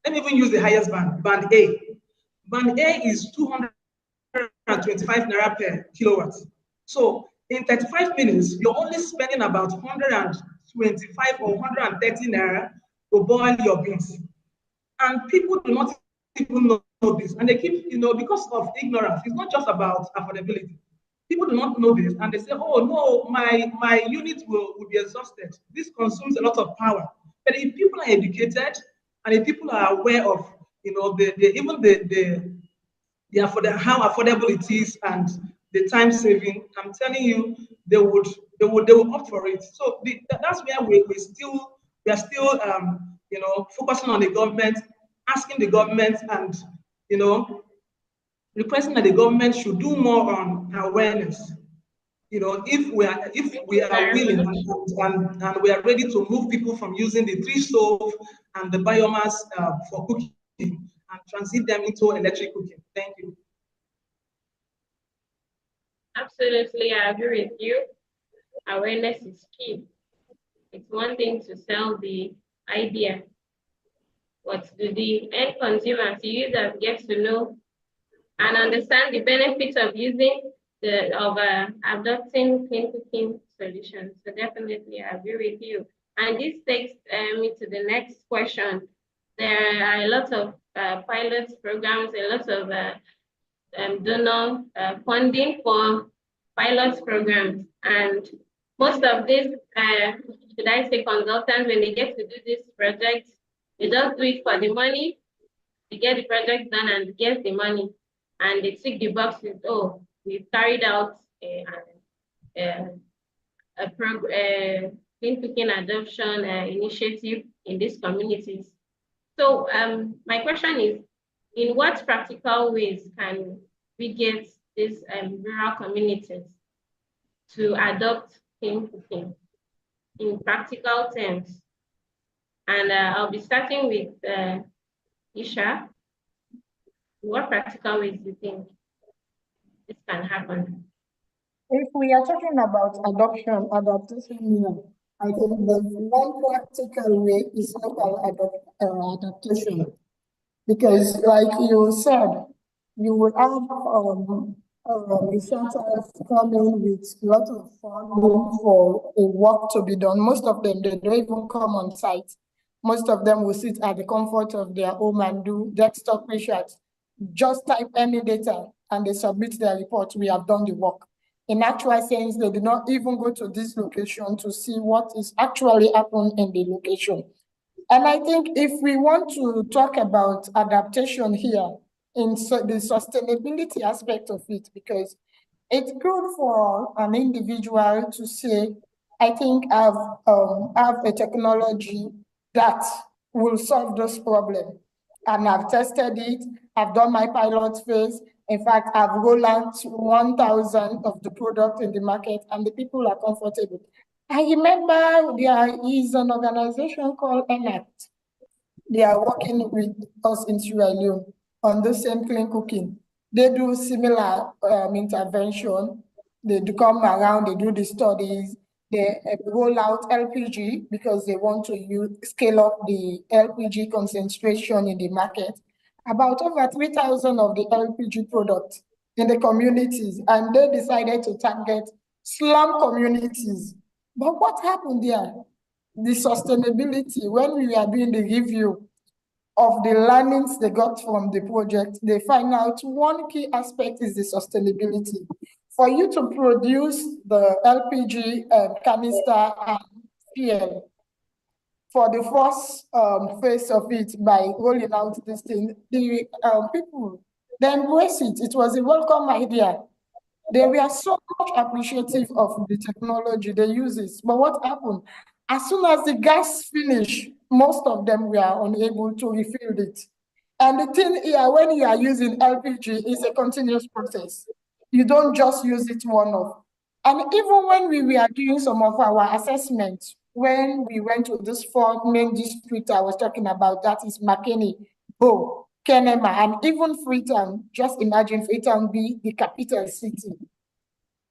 let me even use the highest band, band A. Band A is 225 naira per kilowatt. So in 35 minutes, you're only spending about 125 or 130 naira to boil your beans. And people do not even know this. And they keep, because of ignorance, it's not just about affordability. People do not know this, and they say, oh no, my unit will be exhausted. This consumes a lot of power. But if people are educated, and if people are aware of, how affordable it is and the time saving, I'm telling you, they will opt for it. So that's where we are still focusing on the government, asking the government, and you know requesting that the government should do more on awareness. If we are Very willing, much. and we are ready to move people from using the tree stove and the biomass for cooking and transit them into electric cooking. Thank you. Absolutely, I agree with you. Awareness is key. It's one thing to sell the idea, but to the end consumer, to user, gets to know and understand the benefits of adopting clean cooking solutions. So definitely, I agree with you. And this takes me to the next question. There are a lot of pilot programs, a lot of donor funding for pilot programs, and most of these, should I say, consultants, when they get to do this project, they just do it for the money. They get the project done and get the money, and they tick the boxes. Oh, we've carried out a clean cooking adoption initiative in these communities. So my question is, in what practical ways can we get these rural communities to adopt clean cooking in practical terms? And I'll be starting with Isha. What practical ways do you think this can happen? If we are talking about adaptation here, I think the one practical way is local adaptation. Because, like you said, you will have researchers coming with a lot of funding for a work to be done. Most of them, they don't even come on site. Most of them will sit at the comfort of their home and do desktop research. Just type any data and they submit their report. We have done the work. In actual sense, they did not even go to this location to see what is actually happening in the location. And I think if we want to talk about adaptation here in the sustainability aspect of it, because it's good for an individual to say, I think I've have a technology that will solve this problem. And I've tested it, I've done my pilot phase. In fact, I've rolled out 1,000 of the product in the market and the people are comfortable. I remember there is an organization called ENACT. They are working with us in Sierra Leone on the same clean cooking. They do similar intervention. They do come around, they do the studies, they roll out LPG because they want to scale up the LPG concentration in the market. About over 3,000 of the LPG products in the communities, and they decided to target slum communities. But what happened there? The sustainability, when we are doing the review of the learnings they got from the project, they find out one key aspect is the sustainability. For you to produce the LPG canister and fuel for the first phase of it by rolling out this thing, the people, they embrace it. It was a welcome idea. They were so much appreciative of the technology they use it. But what happened? As soon as the gas finished, most of them were unable to refill it. And the thing here, when you are using LPG, it's a continuous process. You don't just use it one-off. And even when we were doing some of our assessments, when we went to this four main district I was talking about, that is Makeni, Bo, Kenema, and even Freetown, just imagine Freetown be the capital city.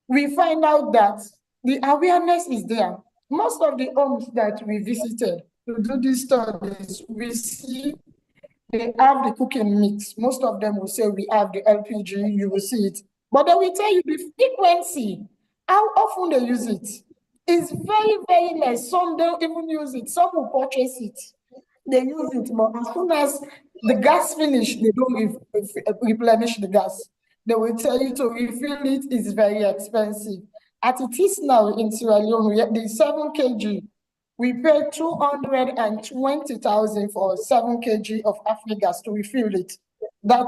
We find out that the awareness is there. Most of the homes that we visited to do these studies, we see they have the cooking mix. Most of them will say we have the LPG, you will see it. But they will tell you the frequency, how often they use it. It's very, very less. Some don't even use it. Some will purchase it. They use it, but as soon as the gas finish, they don't replenish the gas. They will tell you to refill it is very expensive. As it is now in Sierra Leone, the 7 kg we pay 220,000 for 7 kg of Afrigas to refill it. That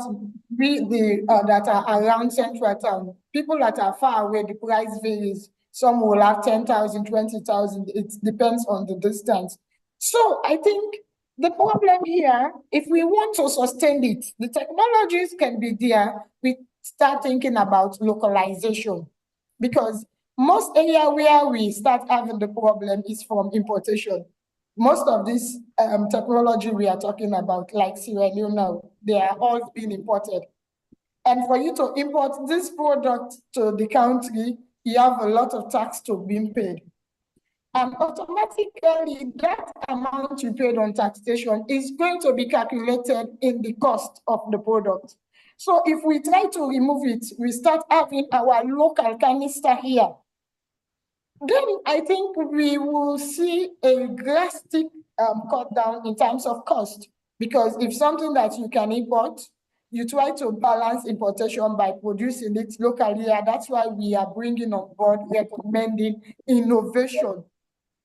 that are around central town. People that are far away, the price varies. Some will have 10,000, 20,000. It depends on the distance. So I think the problem here, if we want to sustain it, the technologies can be there. We start thinking about localization, because most area where we start having the problem is from importation. Most of this technology we are talking about, like Sierra Leone now, they are all being imported. And for you to import this product to the country, you have a lot of tax to be paid. And automatically, that amount you paid on taxation is going to be calculated in the cost of the product. So if we try to remove it, we start having our local canister here. Then I think we will see a drastic cut down in terms of cost, because if something that you can import, you try to balance importation by producing it locally. And that's why we are bringing on board recommending innovation.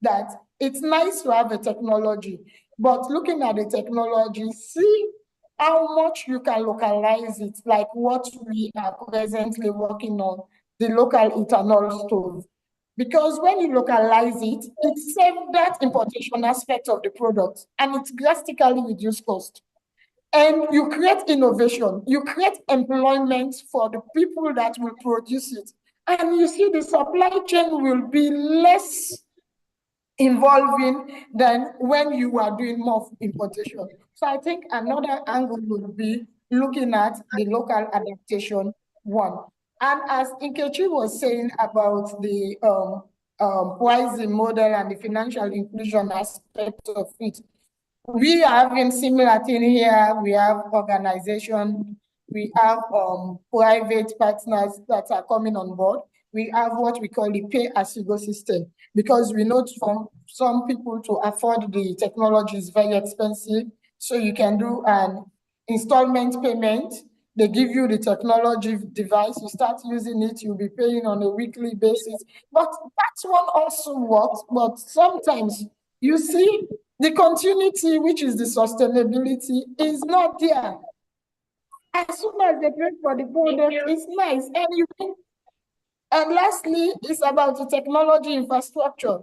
That it's nice to have a technology, but looking at the technology, see how much you can localize it, like what we are presently working on, the local ethanol stove. Because when you localize it, it saves that importation aspect of the product, and it drastically reduces cost. And you create innovation, you create employment for the people that will produce it. And you see the supply chain will be less involving than when you are doing more importation. So I think another angle would be looking at the local adaptation one. And as Nkechi was saying about the pricing model and the financial inclusion aspect of it, we are having similar thing here. We have organization, we have private partners that are coming on board. We have what we call the pay-as-you-go system, because we know from some people to afford the technology is very expensive. So you can do an installment payment. They give you the technology device, you start using it, you'll be paying on a weekly basis. But that one also works, but sometimes you see the continuity, which is the sustainability, is not there. As soon as they pay for the product, it's nice. And lastly, it's about the technology infrastructure.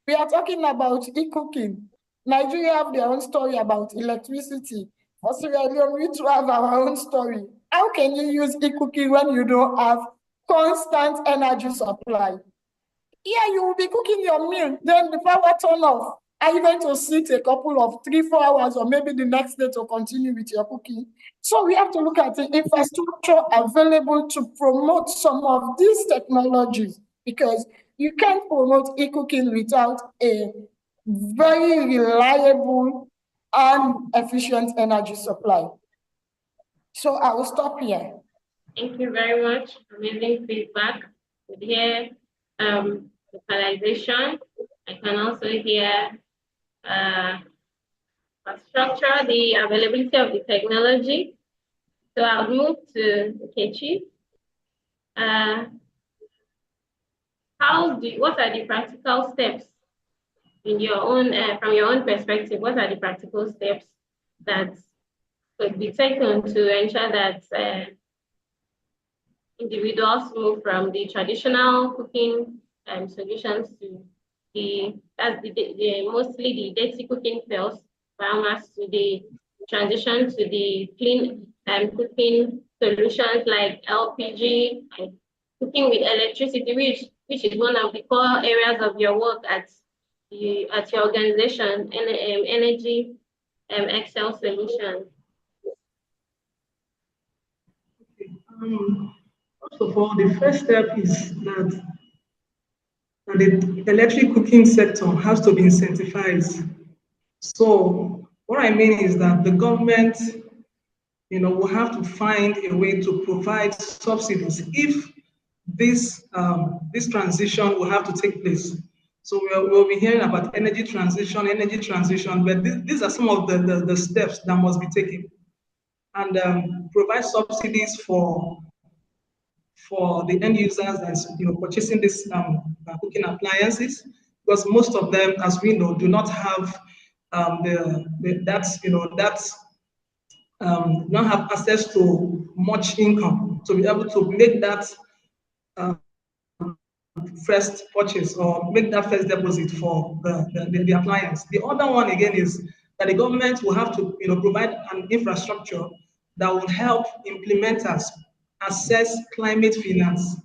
We are talking about e-cooking. Nigeria have their own story about electricity. For Sierra Leone, we too have our own story. How can you use e-cooking when you don't have constant energy supply? Yeah, you will be cooking your meal, then the power turn off. Are you going to sit a couple of 3-4 hours, or maybe the next day to continue with your cooking? So we have to look at the infrastructure available to promote some of these technologies, because you can't promote e-cooking without a very reliable and efficient energy supply. So I will stop here. Thank you very much. Amazing feedback. With here, localization. I can also hear structure, the availability of the technology. So I'll move to Kechi. What are the practical steps in your own, from your own perspective? What are the practical steps that could be taken to ensure that individuals move from the traditional cooking solutions to mostly the dirty cooking fuels, biomass, to the transition to the clean cooking solutions like LPG, like cooking with electricity, which is one of the core areas of your work at your organization, Energy Excel Solutions. First of all, the first step is that the electric cooking sector has to be incentivized. So what I mean is that the government, will have to find a way to provide subsidies if this transition will have to take place. So we'll be hearing about energy transition, but these are some of the steps that must be taken. And provide subsidies for the end users that's purchasing these cooking appliances. because most of them, as we know, do not have don't have access to much income to be able to make that first purchase or make that first deposit for the appliance. The other one again is that the government will have to provide an infrastructure that will help implementers assess climate finance.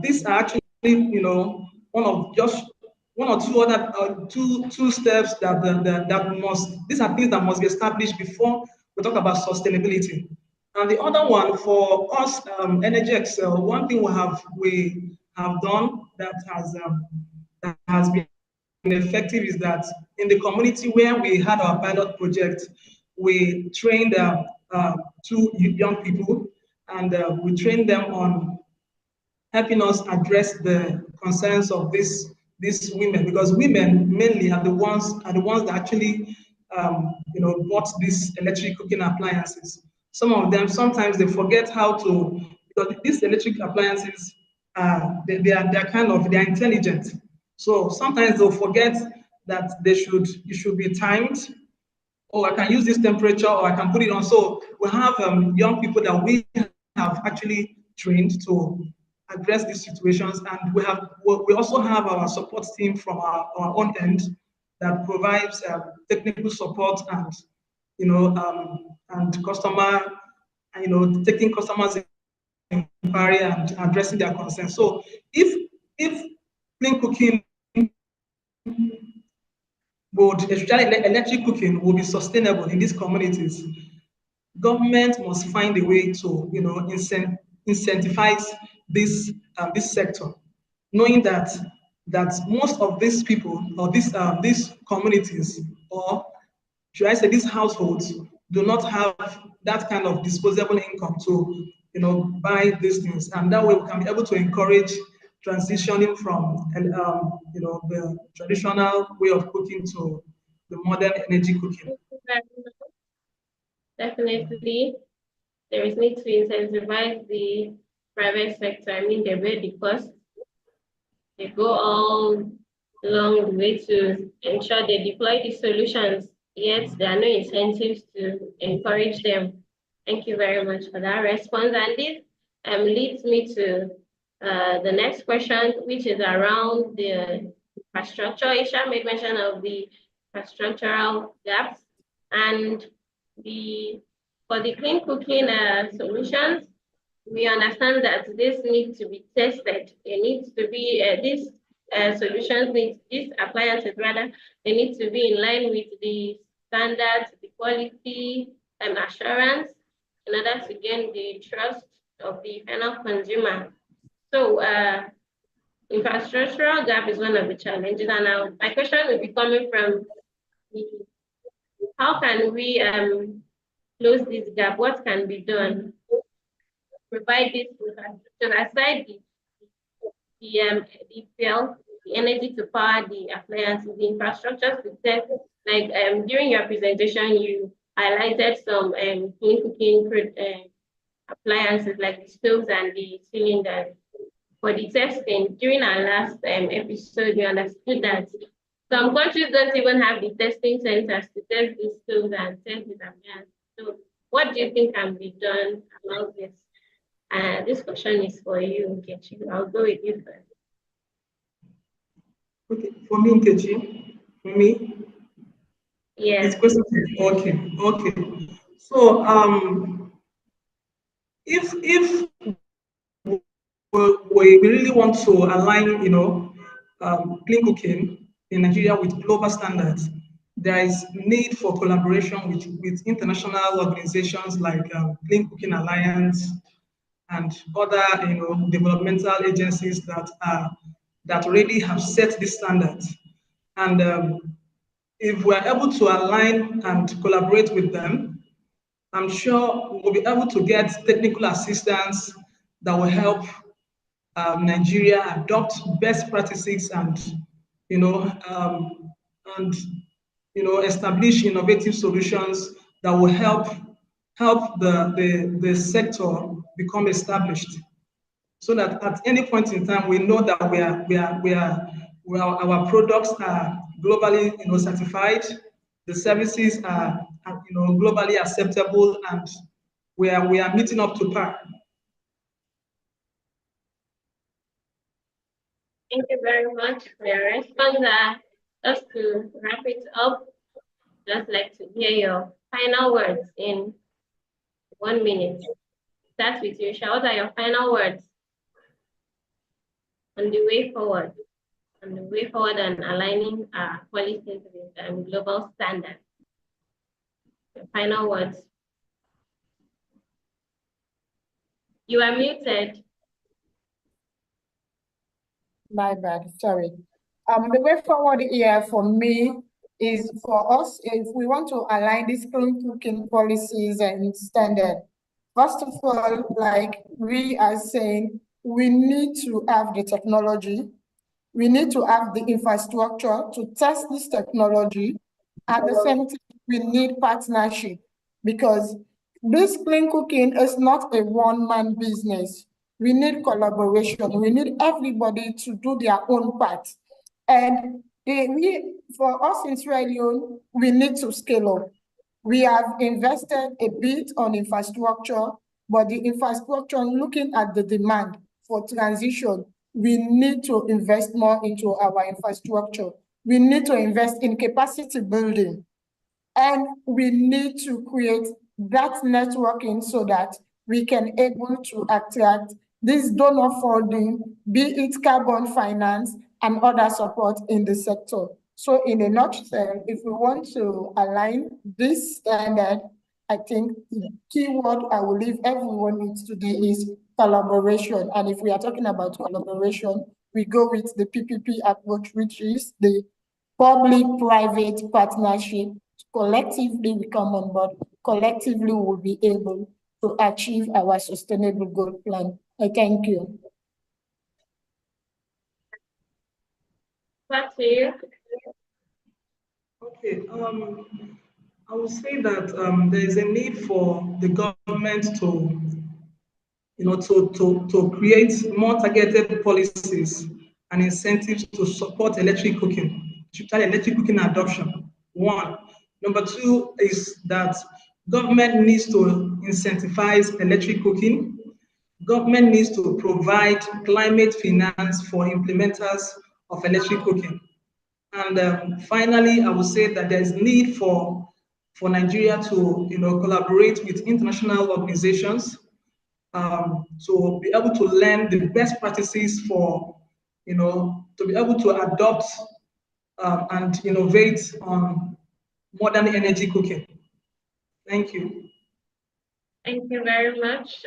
These are actually one of just one or two other two steps that must these are things that must be established before we talk about sustainability. And the other one for us, Energy Excel, one thing we have done that has been effective is that in the community where we had our pilot project, we trained two young people, and we trained them on helping us address the concerns of these women, because women mainly are the ones that actually bought these electric cooking appliances. Some of them sometimes they forget how to, because these electric appliances they're intelligent. So sometimes they'll forget that it should be timed, or I can use this temperature, or I can put it on. So we have young people that we have actually trained to address these situations, and we also have our support team from our own end that provides technical support and and customer, taking customers inquiry and addressing their concerns. So if clean cooking especially electric cooking, will be sustainable in these communities, government must find a way to incentivize this sector, knowing that most of these people, or these communities, or should I say these households, do not have that kind of disposable income to buy these things, and that way we can be able to encourage transitioning from the traditional way of cooking to the modern energy cooking. Definitely, there is need to incentivize the private sector. I mean, they bear the cost. They go all along the way to ensure they deploy the solutions, yet there are no incentives to encourage them. Thank you very much for that response. And this leads me to the next question, which is around the infrastructure. Isha made mention of the infrastructural gaps, and for the clean cooking solutions, we understand that this needs to be tested. It needs to be these solutions, these appliances rather, they need to be in line with the standards, the quality and assurance, in order to gain the trust of the final consumer. So infrastructural gap is one of the challenges, and now my question will be coming from how can we close this gap? What can be done? Provide this infrastructure aside the fuel, the energy to power the appliances, the infrastructure to test. Like during your presentation, you highlighted some clean cooking appliances like the stoves and the cylinders. For the testing, during our last episode, we understood that some countries don't even have the testing centers to test the stoves and test the appliances. So what do you think can be done about this? This question is for you, Nkechi. I'll go with you first. Okay, for me, Nkechi, for me. Yes. Okay. So if we really want to align, clean cooking in Nigeria with global standards, there is need for collaboration with international organizations like Clean Cooking Alliance and other, developmental agencies that already have set these standards. And if we're able to align and collaborate with them, I'm sure we'll be able to get technical assistance that will help Nigeria adopt best practices and establish innovative solutions that will help the sector become established, so that at any point in time we know that our products are globally, certified. The services are, globally acceptable, and we are meeting up to par. Thank you very much for your response. Just to wrap it up, just like to hear your final words in 1 minute. Start with you, Sha. What are your final words on the way forward? On the way forward and aligning our policies with global standards. Your final words. You are muted. My bad, sorry. The way forward here for me is for us, if we want to align these clean cooking policies and standard, first of all, like we are saying, we need to have the technology, we need to have the infrastructure to test this technology. At the same time, we need partnership because this clean cooking is not a one-man business. We need collaboration. We need everybody to do their own part. And for us in Sierra Leone, we need to scale up. We have invested a bit on infrastructure, but the infrastructure, looking at the demand for transition, we need to invest more into our infrastructure. We need to invest in capacity building. And we need to create that networking so that we can able to attract this donor funding, be it carbon finance and other support in the sector. So in a nutshell, if we want to align this standard, I think the key word I will leave everyone with today is collaboration. And if we are talking about collaboration, we go with the PPP approach, which is the public-private partnership. Collectively, we come on board. Collectively, we'll be able to achieve our sustainable goal plan. I thank you. Back to you. Okay, I would say that there is a need for the government to, to create more targeted policies and incentives to support electric cooking, especially electric cooking adoption. One. Number two is that government needs to incentivize electric cooking. Government needs to provide climate finance for implementers of electric cooking. And finally, I would say that there's need for Nigeria to collaborate with international organizations to be able to learn the best practices for to be able to adopt and innovate on modern energy cooking. Thank you. Thank you very much.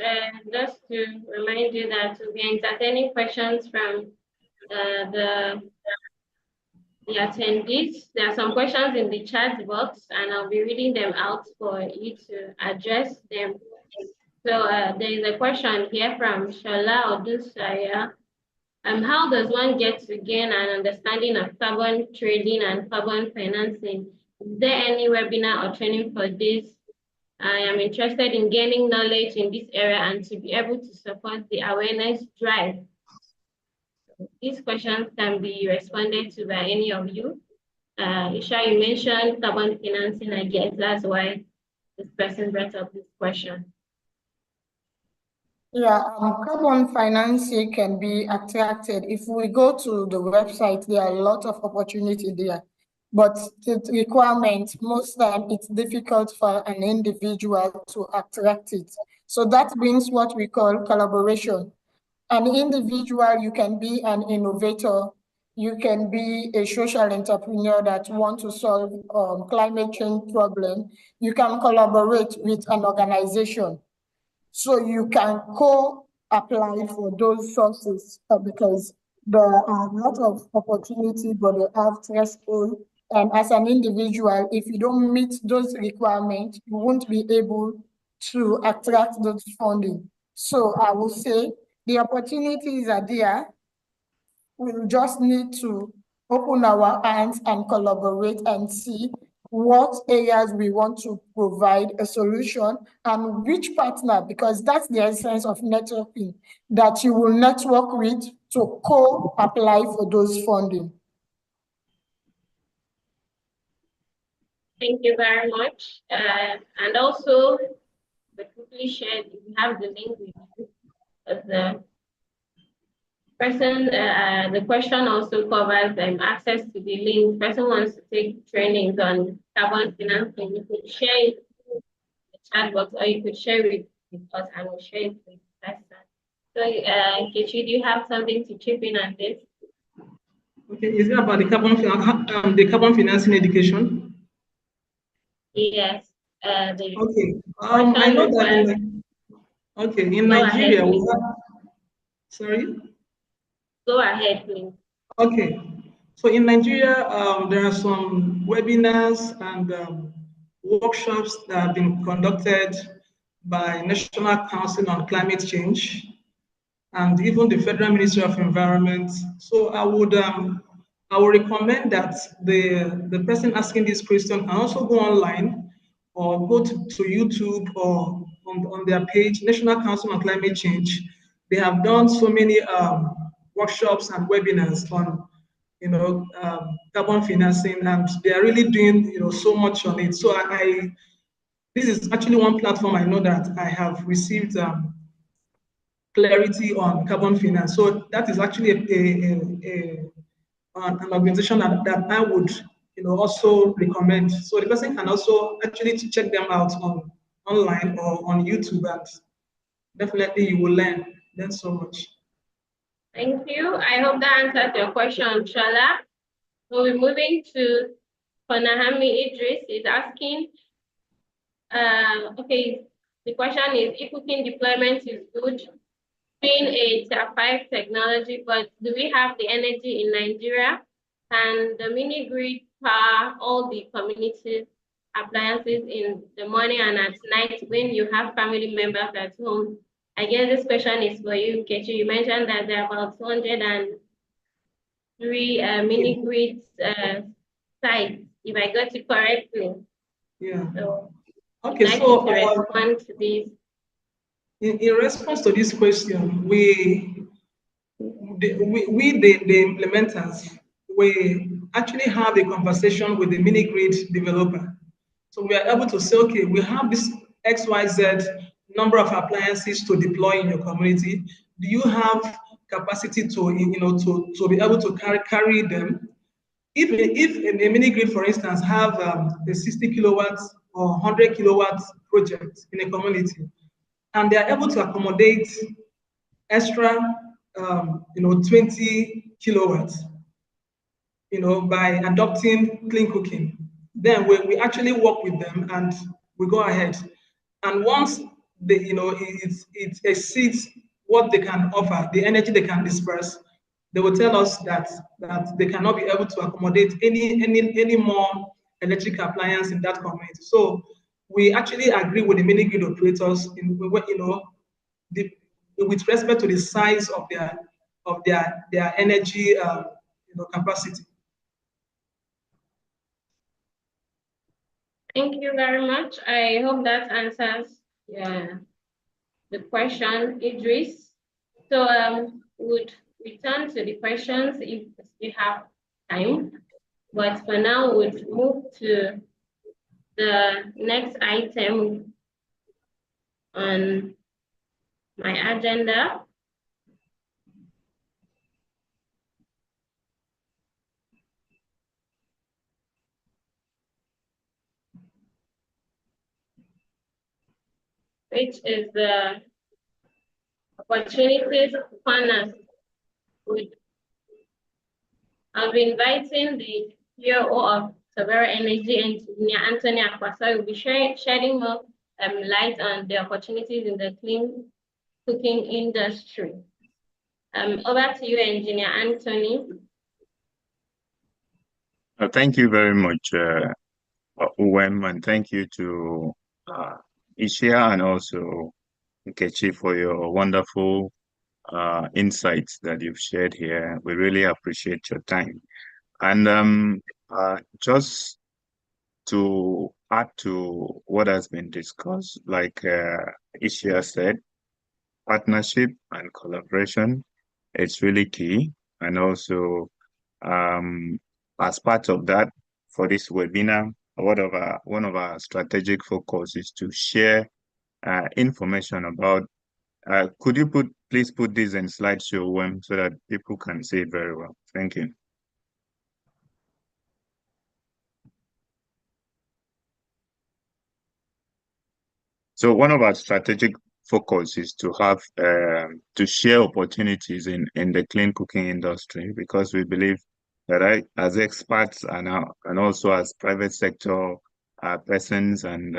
Just to remind you that we'll be entertaining questions from the attendees. There are some questions in the chat box, and I'll be reading them out for you to address them. So there is a question here from Shola Odusaya. How does one get to gain an understanding of carbon trading and carbon financing? Is there any webinar or training for this? I am interested in gaining knowledge in this area and to be able to support the awareness drive. These questions can be responded to by any of you. Isha, you mentioned carbon financing. I guess that's why this person brought up this question. Yeah, carbon financing can be attracted. If we go to the website, there are a lot of opportunity there. But the requirement, most time it's difficult for an individual to attract it. So that means what we call collaboration. An individual, you can be an innovator, you can be a social entrepreneur that want to solve climate change problem. You can collaborate with an organization. So you can co-apply for those sources because there are a lot of opportunity, but they have threshold. And as an individual, if you don't meet those requirements, you won't be able to attract those funding. So I will say the opportunities are there. We just need to open our hands and collaborate and see what areas we want to provide a solution and which partner, because that's the essence of networking, that you will network with to co-apply for those funding. Thank you very much. And also, but quickly shared, if you have the link with you, as the person, the question also covers access to the link. Person wants to take trainings on carbon financing. You could share it in the chat box, or you could share it with us, and we'll share it with the person. So, Kechi, do you have something to chip in on this? Okay, is it about the carbon financing education? Yes. Okay. I Question know that requires. in Go ahead, Nigeria we please. have. Sorry. Go ahead, please. Okay. So in Nigeria, there are some webinars and workshops that have been conducted by National Council on Climate Change and even the Federal Ministry of Environment. So I would recommend that the person asking this question can also go online or go to YouTube or on their page, National Council on Climate Change. They have done so many workshops and webinars on carbon financing, and they are really doing so much on it. So this is actually one platform I know that I have received clarity on carbon finance. So that is actually an organization that I would also recommend. So the person can also actually check them out online or on YouTube, and definitely you will learn so much. Thank you. I hope that answers your question, Shala. So we're moving to Fanahami Idris is asking, okay, the question is, if cooking deployment is good, being a tier 5 technology, but do we have the energy in Nigeria? Can the mini grid power all the community appliances in the morning and at night when you have family members at home? I guess this question is for you, Kechi. You mentioned that there are about 203 mini grids sites, if I got it correctly. Yeah. So Okay, I'd like so you to respond to this. in response to this question, the implementers, we actually have a conversation with the mini grid developer. So we are able to say, okay, we have this XYZ number of appliances to deploy in your community. Do you have capacity to to be able to carry them? If a mini grid, for instance, have a 60 kilowatts or 100 kilowatts project in a community, and they are able to accommodate extra 20 kilowatts, by adopting clean cooking, then we actually work with them and we go ahead. And once it exceeds what they can offer, the energy they can disperse, they will tell us that they cannot be able to accommodate any more electric appliance in that community. So we actually agree with the mini grid operators the, with respect to the size of their energy capacity. Thank you very much. I hope that answers the question, Idris. So would return to the questions if we have time. But for now, we'll move to the next item on my agenda. Which is the opportunities partners. I'll be inviting the CEO of Sabera Energy, Engineer Anthony Akwasa, will be shedding more light on the opportunities in the clean cooking industry. Over to you, Engineer Anthony. Thank you very much, Uwem, and thank you to Ishia and also Nkechi for your wonderful insights that you've shared here. We really appreciate your time. And just to add to what has been discussed, like Ishia said, partnership and collaboration is really key. And also, as part of that, for this webinar, one of our strategic focus is to share information about. Could you please put this in slideshow, so that people can see it very well? Thank you. So one of our strategic focus is to have to share opportunities in the clean cooking industry, because we believe that as experts and also as private sector persons and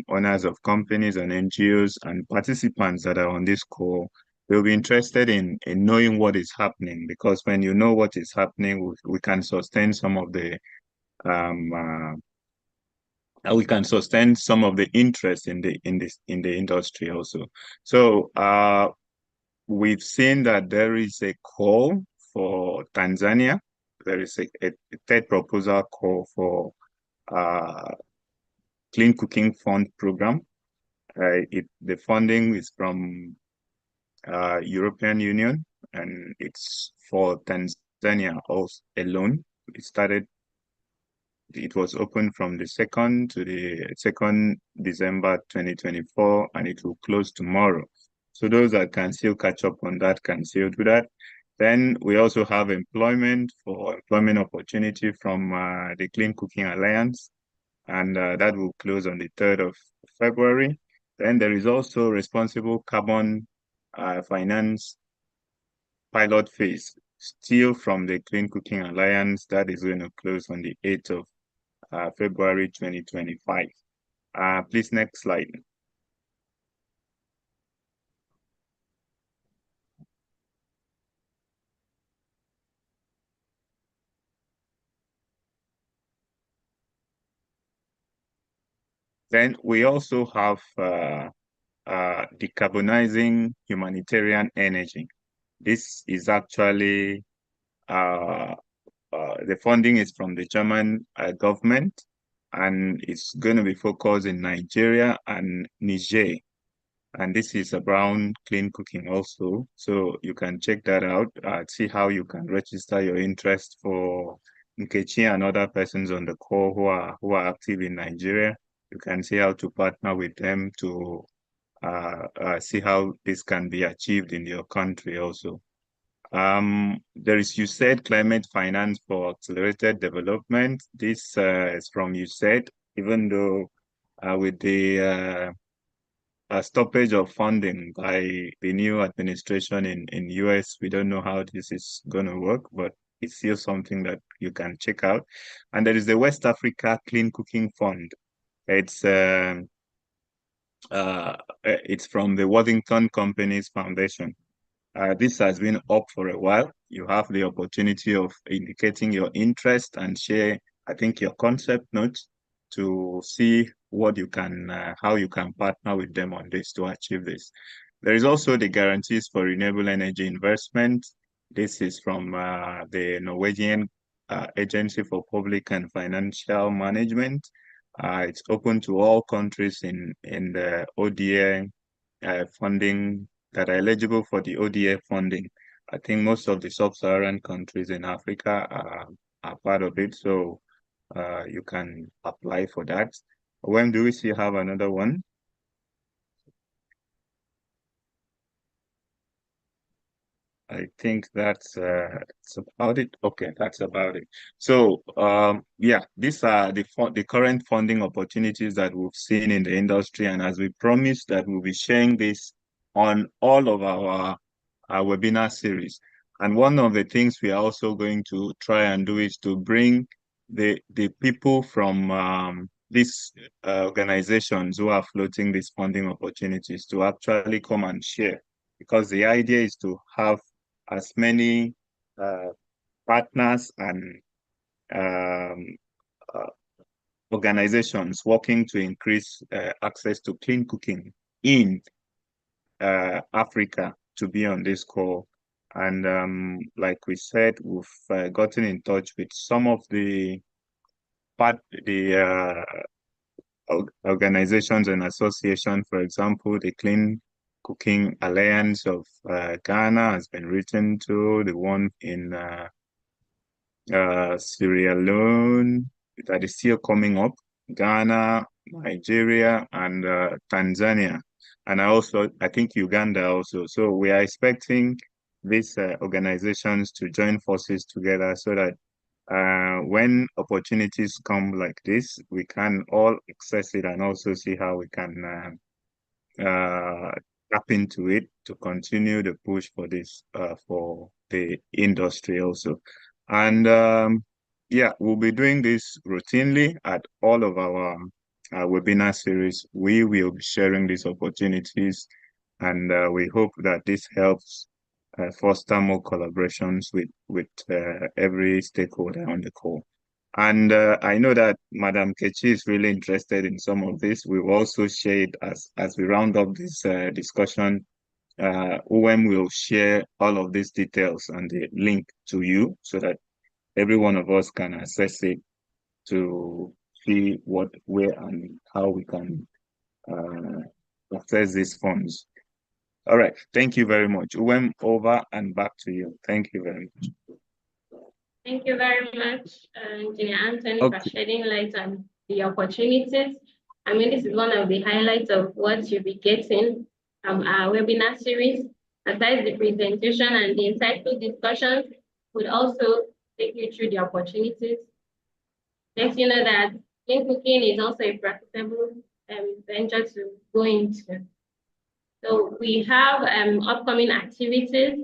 owners of companies and NGOs and participants that are on this call, we'll be interested in knowing what is happening, because when you know what is happening, we can sustain some of the we can sustain some of the interest in the industry also. So we've seen that there is a call for Tanzania. There is a third proposal call for Clean Cooking Fund program. The funding is from European Union, and it's for Tanzania also alone. It was open from the 2nd to the 2nd December 2024, and it will close tomorrow. So those that can still catch up on that can still do that. Then we also have employment opportunity from the Clean Cooking Alliance, and that will close on the 3rd of February. Then there is also responsible carbon finance pilot phase, still from the Clean Cooking Alliance, that is going to close on the 8th of February 2025. Please, next slide. Then we also have decarbonizing humanitarian energy. This is actually the funding is from the German government, and it's going to be focused in Nigeria and Niger. And this is around clean cooking also. So you can check that out, see how you can register your interest. For Nkechi and other persons on the call who are active in Nigeria, you can see how to partner with them to see how this can be achieved in your country also. There is USAID Climate Finance for Accelerated Development. This is from USAID, even though with the stoppage of funding by the new administration in US, we don't know how this is going to work, but it's still something that you can check out. And there is the West Africa Clean Cooking Fund. It's from the Worthington Companies Foundation. This has been up for a while. You have the opportunity of indicating your interest and share, I think, your concept notes to see what you can, how you can partner with them on this to achieve this. There is also the guarantees for renewable energy investment. This is from the Norwegian Agency for Public and Financial Management. It's open to all countries in the ODA funding that are eligible for the ODA funding. I think most of the sub-Saharan countries in Africa are part of it, so you can apply for that. When do we still have another one? I think that's about it. Okay, that's about it. So yeah, these are the current funding opportunities that we've seen in the industry, and as we promised that we'll be sharing this on all of our webinar series. And one of the things we are also going to try and do is to bring the people from these organizations who are floating these funding opportunities to actually come and share, because the idea is to have as many partners and organizations working to increase access to clean cooking in Africa to be on this call. And like we said, we've gotten in touch with some of the organizations and associations. For example, the Clean Cooking Alliance of Ghana has been written to, the one in Sierra Leone, that is still coming up: Ghana, Nigeria, and Tanzania, and I think Uganda also. So we are expecting these organizations to join forces together so that when opportunities come like this, we can all access it and also see how we can tap into it to continue the push for this for the industry also. And yeah, we'll be doing this routinely at all of our webinar series. We will be sharing these opportunities, and we hope that this helps foster more collaborations with every stakeholder on the call. And I know that Madam Kechi is really interested in some of this. We've also shared as we round up this discussion. UM will share all of these details and the link to you so that every one of us can access it to see what, where, and how we can access these funds. All right. Thank you very much. UM, over and back to you. Thank you very much. Thank you very much, Engineer Anthony, Okay. for shedding light on the opportunities. I mean, this is one of the highlights of what you'll be getting from our webinar series. Aside the presentation and the insightful discussions, would also take you through the opportunities. Let you know that clean cooking is also a practicable venture to go into. So we have upcoming activities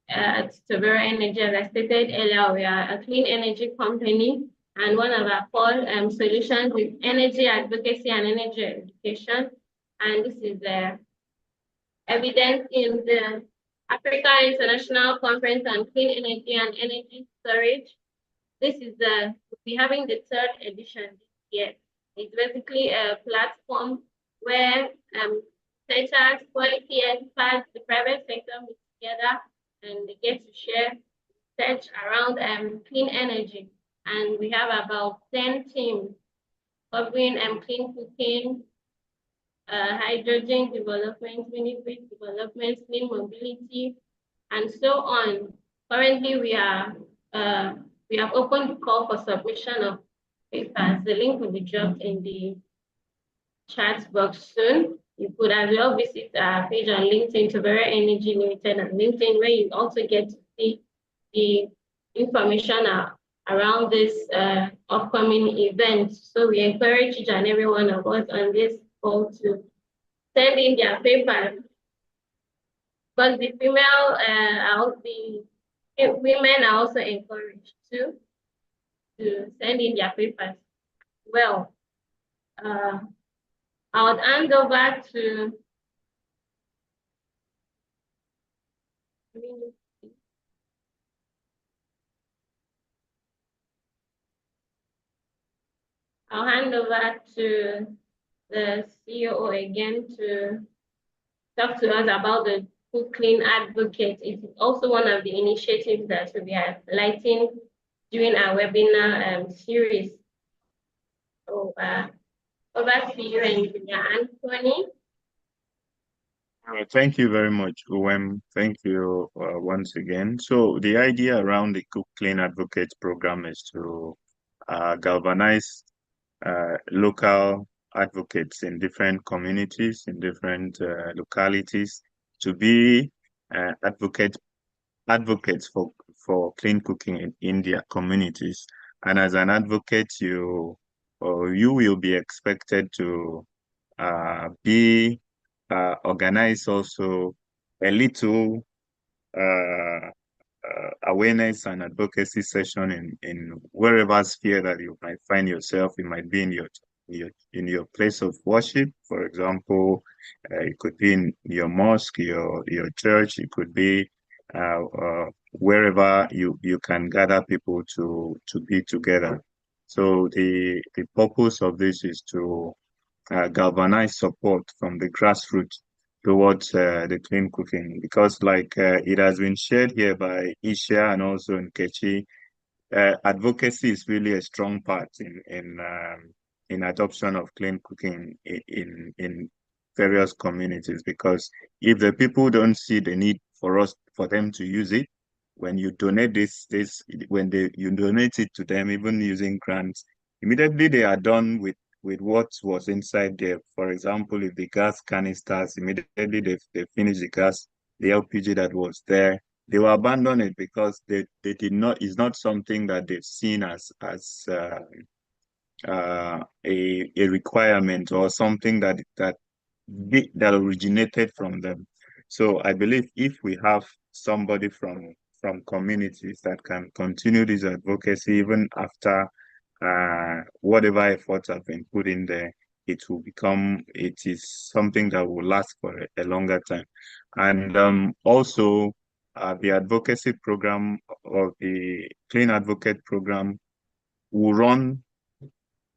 at Tavera Energy. As I stated earlier, we are a clean energy company, and one of our core solutions is energy advocacy and energy education. And this is evident in the Africa International Conference on Clean Energy and Energy Storage. This is we'll be having the 3rd edition this year. It's basically a platform where centers, quality experts, the private sector meet together, and they get to share research around clean energy. And we have about 10 teams covering clean cooking, hydrogen development, mini-grid development, clean mobility, and so on. Currently, we have opened the call for submission of papers. The link will be dropped in the chat box soon. You could as well visit our page on LinkedIn, Tavera Energy Limited on LinkedIn, where you also get to see the information around this upcoming event. So we encourage each and every one of us on this call to send in their papers. But the women are also encouraged to send in their papers. Well, I would hand over to I'll hand over to the CEO again to talk to us about the Food Clean Advocate. It's also one of the initiatives that we'll be highlighting during our webinar series. So over to you, Engineer Anthony. Thank you very much, UM. Thank you once again. So the idea around the Cook Clean Advocates program is to galvanize local advocates in different communities, in different localities, to be advocates for clean cooking in their communities. And as an advocate, you will be expected to be organize also a little awareness and advocacy session in wherever sphere that you might find yourself. It might be in your place of worship, for example. It could be in your mosque, your church. It could be wherever you can gather people to be together. So the purpose of this is to galvanize support from the grassroots towards the clean cooking, because like it has been shared here by Isha and also Nkechi, advocacy is really a strong part in adoption of clean cooking in various communities, because if the people don't see the need for them to use it, when you donate you donate it to them, even using grants, immediately they are done with what was inside there. For example, if the gas canisters, immediately they finish the gas, the LPG that was there, they will abandon it because they did not, it's not something that they've seen as a requirement or something that originated from them. So I believe if we have somebody from communities that can continue this advocacy even after whatever efforts have been put in there, it is something that will last for a longer time. And also the advocacy program or the Clean Advocate program will run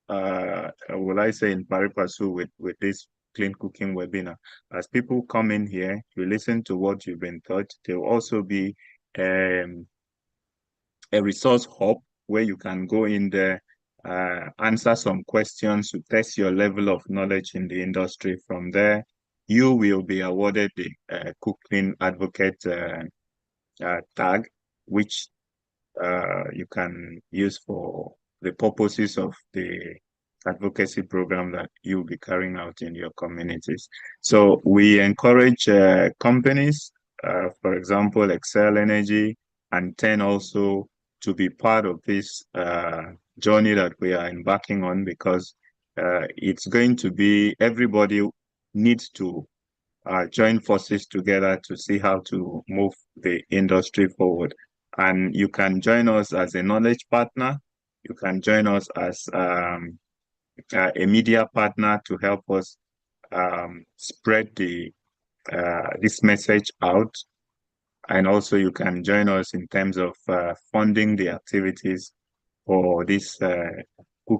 will I say in pari passu with this clean cooking webinar. As people come in here, you listen to what you've been taught. There will also be um, a resource hub where you can go in there, answer some questions to test your level of knowledge in the industry. From there, you will be awarded the Cooking Advocate tag, which you can use for the purposes of the advocacy program that you'll be carrying out in your communities. So we encourage companies, for example, Excel Energy and 10 also to be part of this journey that we are embarking on, because it's going to be, everybody needs to join forces together to see how to move the industry forward. And you can join us as a knowledge partner. You can join us as a media partner to help us spread this message out. And also you can join us in terms of funding the activities for these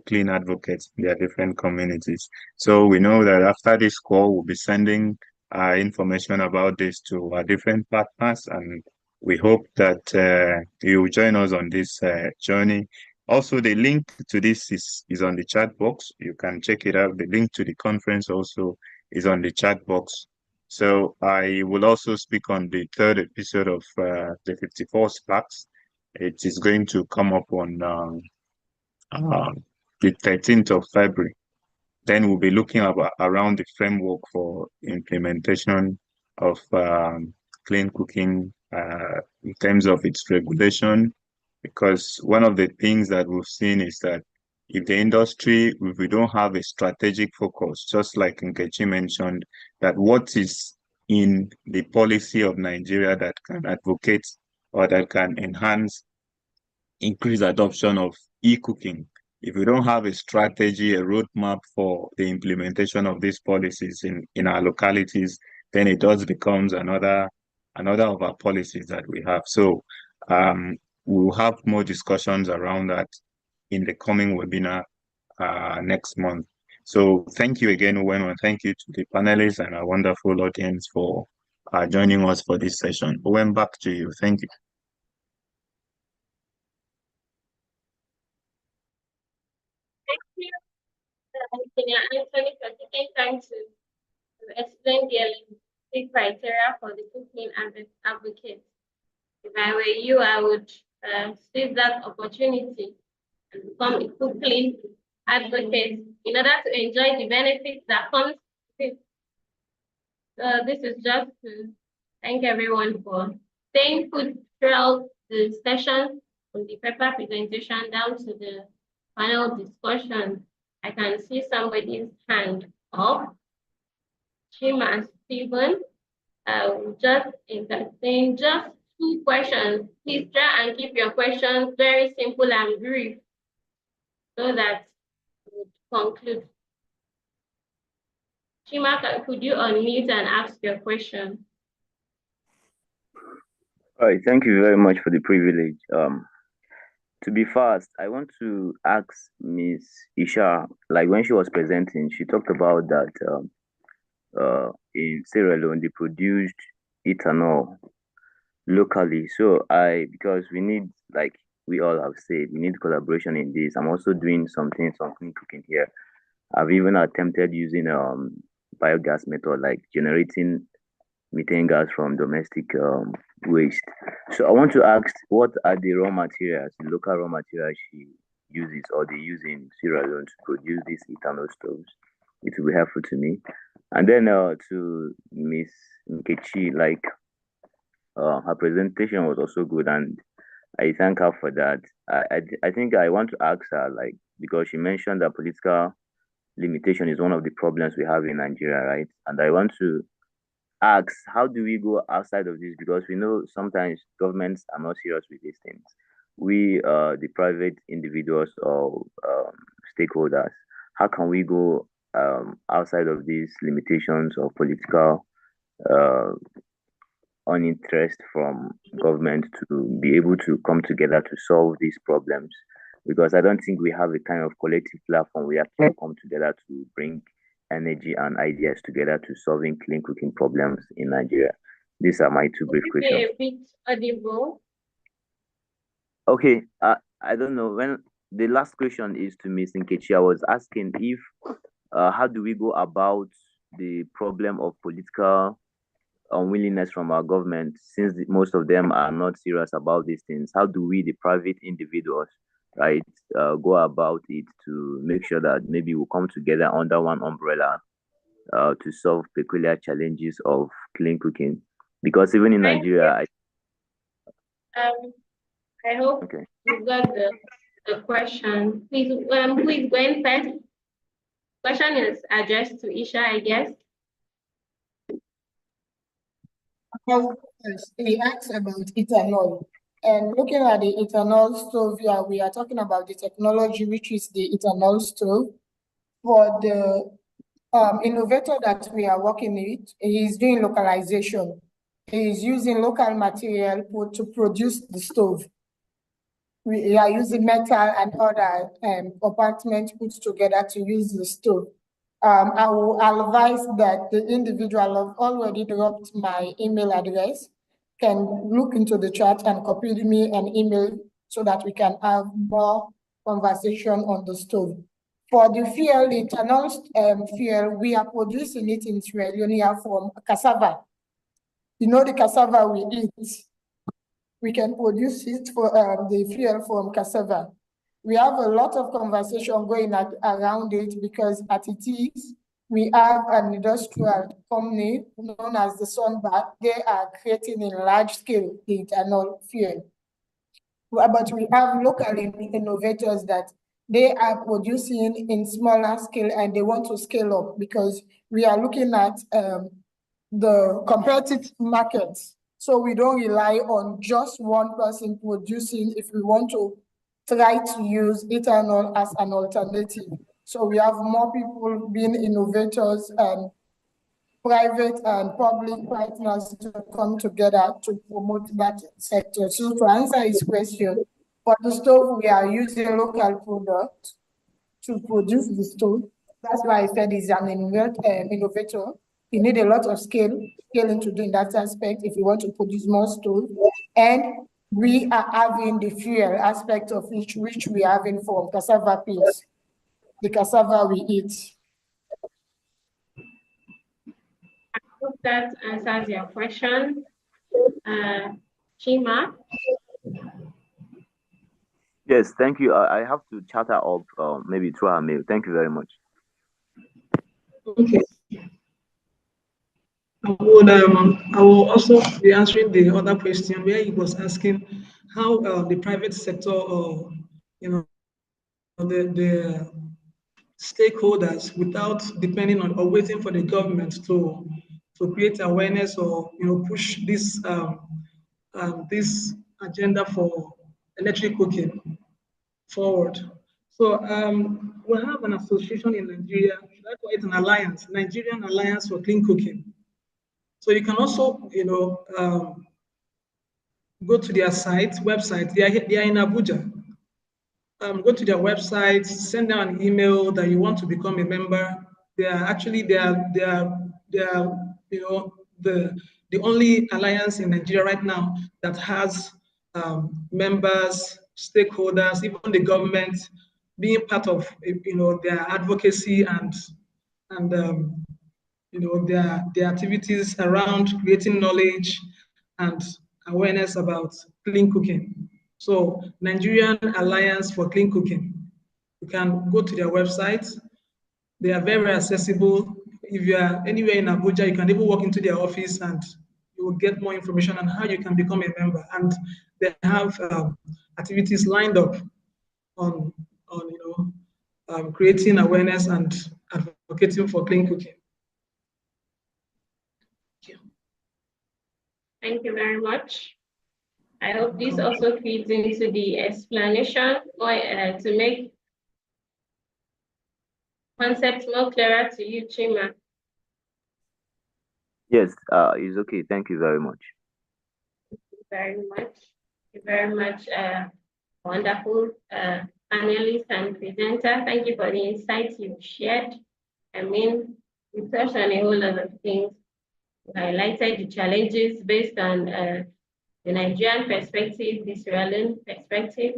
clean advocates in their different communities. So we know that after this call, we'll be sending information about this to our different partners, and we hope that you will join us on this journey. Also, the link to this is on the chat box. You can check it out. The link to the conference also is on the chat box. So I will also speak on the third episode of the 54 Sparks. It is going to come up on the 13th of February. Then we'll be looking around the framework for implementation of clean cooking in terms of its regulation, because one of the things that we've seen is that if the industry, if we don't have a strategic focus, just like Nkechi mentioned, that what is in the policy of Nigeria that can advocate or that can enhance increase adoption of e-cooking. If we don't have a strategy, a roadmap for the implementation of these policies in our localities, then it does becomes another of our policies that we have. So we'll have more discussions around that in the coming webinar next month. So thank you again, Owen, and thank you to the panelists and our wonderful audience for joining us for this session. Owen, back to you. Thank you. Thank you, Engineer Anthony, for taking time to explain the eligibility criteria for the cooking advocate. If I were you, I would seize that opportunity and become a cooking advocate in order to enjoy the benefits that comes with it. So this is just to thank everyone for staying put throughout the session, from the paper presentation down to the panel discussion. I can see somebody's hand up. Chima Stephen, just entertain just 2 questions. Please try and keep your questions very simple and brief so that we conclude. Chima, could you unmute and ask your question? All right, thank you very much for the privilege. To be fast, I want to ask Ms. Isha, like when she was presenting, she talked about that in Sierra Leone, they produced ethanol locally. So because we need, like we all have said, we need collaboration in this. I'm also doing some clean cooking here. I've even attempted using biogas method, like generating methane gas from domestic waste. So I want to ask, what are the raw materials, the local raw materials she uses or they use in Sierra Leone to produce these ethanol stoves? It will be helpful to me. And then to Miss Nkechi, like her presentation was also good, and I thank her for that. I think I want to ask her, like, because she mentioned that political limitation is one of the problems we have in Nigeria, right? And I want to ask, how do we go outside of this? Because we know sometimes governments are not serious with these things. We, the private individuals or stakeholders, how can we go outside of these limitations of political uh, uninterest from government to be able to come together to solve these problems? Because I don't think we have a kind of collective platform we have to come together to bring energy and ideas together to solving clean cooking problems in Nigeria. These are my two brief questions. A bit audible. Okay, I don't know. When the last question is to Ms. Nkechi, I was asking if how do we go about the problem of political unwillingness from our government, since most of them are not serious about these things? How do we, the private individuals, right, go about it to make sure that maybe we'll come together under one umbrella to solve peculiar challenges of clean cooking? Because even in Nigeria, I hope you got the question. Please, please go in first. Question is addressed to Isha, I guess. He asked about ethanol. And looking at the ethanol stove here, we are talking about the technology, which is the ethanol stove. For the innovator that we are working with, he is doing localization. He is using local material to produce the stove. We are using metal and other compartments put together to use the stove. I will advise that the individual have already dropped my email address, can look into the chat and copy me an email so that we can have more conversation on the stove. For the fuel, the ethanol fuel, we are producing it in Sierra Leone from cassava. You know the cassava we eat. We can produce it for the fuel from cassava. We have a lot of conversation going around it because at it is, we have an industrial company known as the Sunbat. They are creating in large scale the ethanol fuel. But we have local innovators that they are producing in smaller scale and they want to scale up because we are looking at the competitive markets. So we don't rely on just one person producing if we want to try to use ethanol as an alternative. So we have more people being innovators and private and public partners to come together to promote that sector. So to answer his question, for the stove, we are using local product to produce the stove. That's why I said he's an innovator. You need a lot of scaling to do in that aspect if you want to produce more stove. And we are having the fuel aspect of which we are having from cassava peels, the cassava we eat. I hope that answers your question. Chima? Yes, thank you. I have to chat her up maybe through her mail. Thank you very much. Okay. I will also be answering the other question where he was asking how the private sector or the stakeholders, without depending on or waiting for the government to create awareness or push this agenda for electric cooking forward. So we have an association in Nigeria, should I call it an alliance, Nigerian Alliance for Clean Cooking. So you can also, go to their website. They are in Abuja. Go to their website, send them an email that you want to become a member. They are the only alliance in Nigeria right now that has members, stakeholders, even the government being part of their advocacy and their activities around creating knowledge and awareness about clean cooking. So Nigerian Alliance for Clean Cooking. You can go to their website. They are very accessible. If you are anywhere in Abuja, you can even walk into their office and you will get more information on how you can become a member. And they have activities lined up on creating awareness and advocating for clean cooking. Thank you very much. I hope this also feeds into the explanation or to make concepts more clearer to you, Chima. Yes, it's okay. Thank you very much. Very much. Thank you very much, wonderful panelist and presenter. Thank you for the insights you've shared. I mean, we touched on a whole lot of things. We highlighted the challenges based on the Nigerian perspective, the Sierra Leone perspective,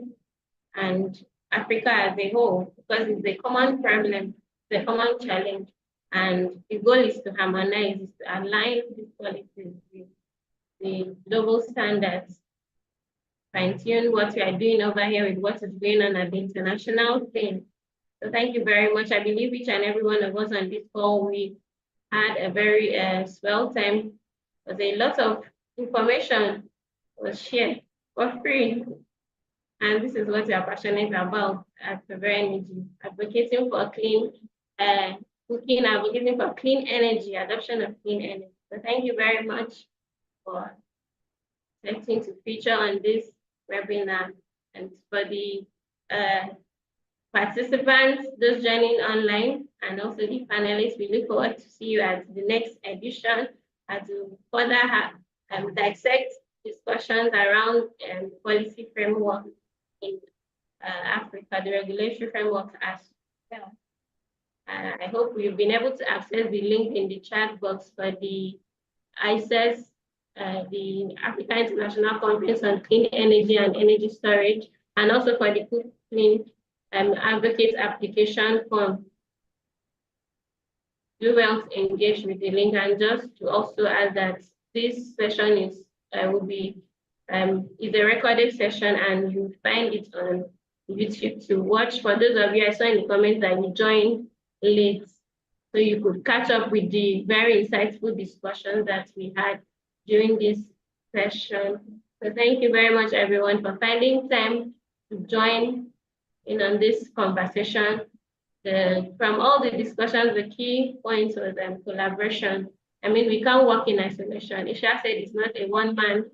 and Africa as a whole, because it's a common problem, it's a common challenge. And the goal is to harmonize, is to align these policies with the global standards, fine-tune what we are doing over here with what is going on at the international scene. So thank you very much. I believe each and every one of us on this call, we had a very swell time. There was a lot of information was shared for free. And this is what we are passionate about at Severe Energy, advocating for clean cooking, advocating for clean energy, adoption of clean energy. So thank you very much for accepting to feature on this webinar. And for the participants, those joining online, and also the panelists, we look forward to see you at the next edition as we further have dissect discussions around policy framework in Africa, the regulatory framework as well. I hope we've been able to access the link in the chat box for the ICES, the Africa International Conference on Clean Energy and Energy Storage, and also for the Cook Clean Advocate application form. Do well to engage with the link, and just to also add that this session is will be is a recorded session, and you find it on YouTube to watch. For those of you, I saw in the comments that you joined late, so you could catch up with the very insightful discussions that we had during this session. So thank you very much, everyone, for finding time to join in on this conversation. From all the discussions, the key points was collaboration. I mean, we can't work in isolation. Isha said it's not a one-man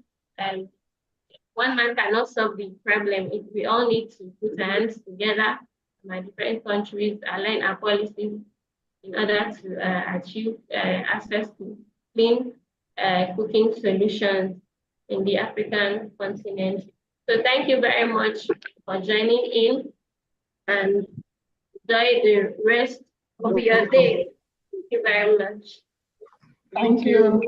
cannot solve the problem. We all need to put our hands together, my different countries, align our policies in order to achieve access to clean cooking solutions in the African continent. So thank you very much for joining in, and enjoy the rest of your day. Thank you very much. Thank you.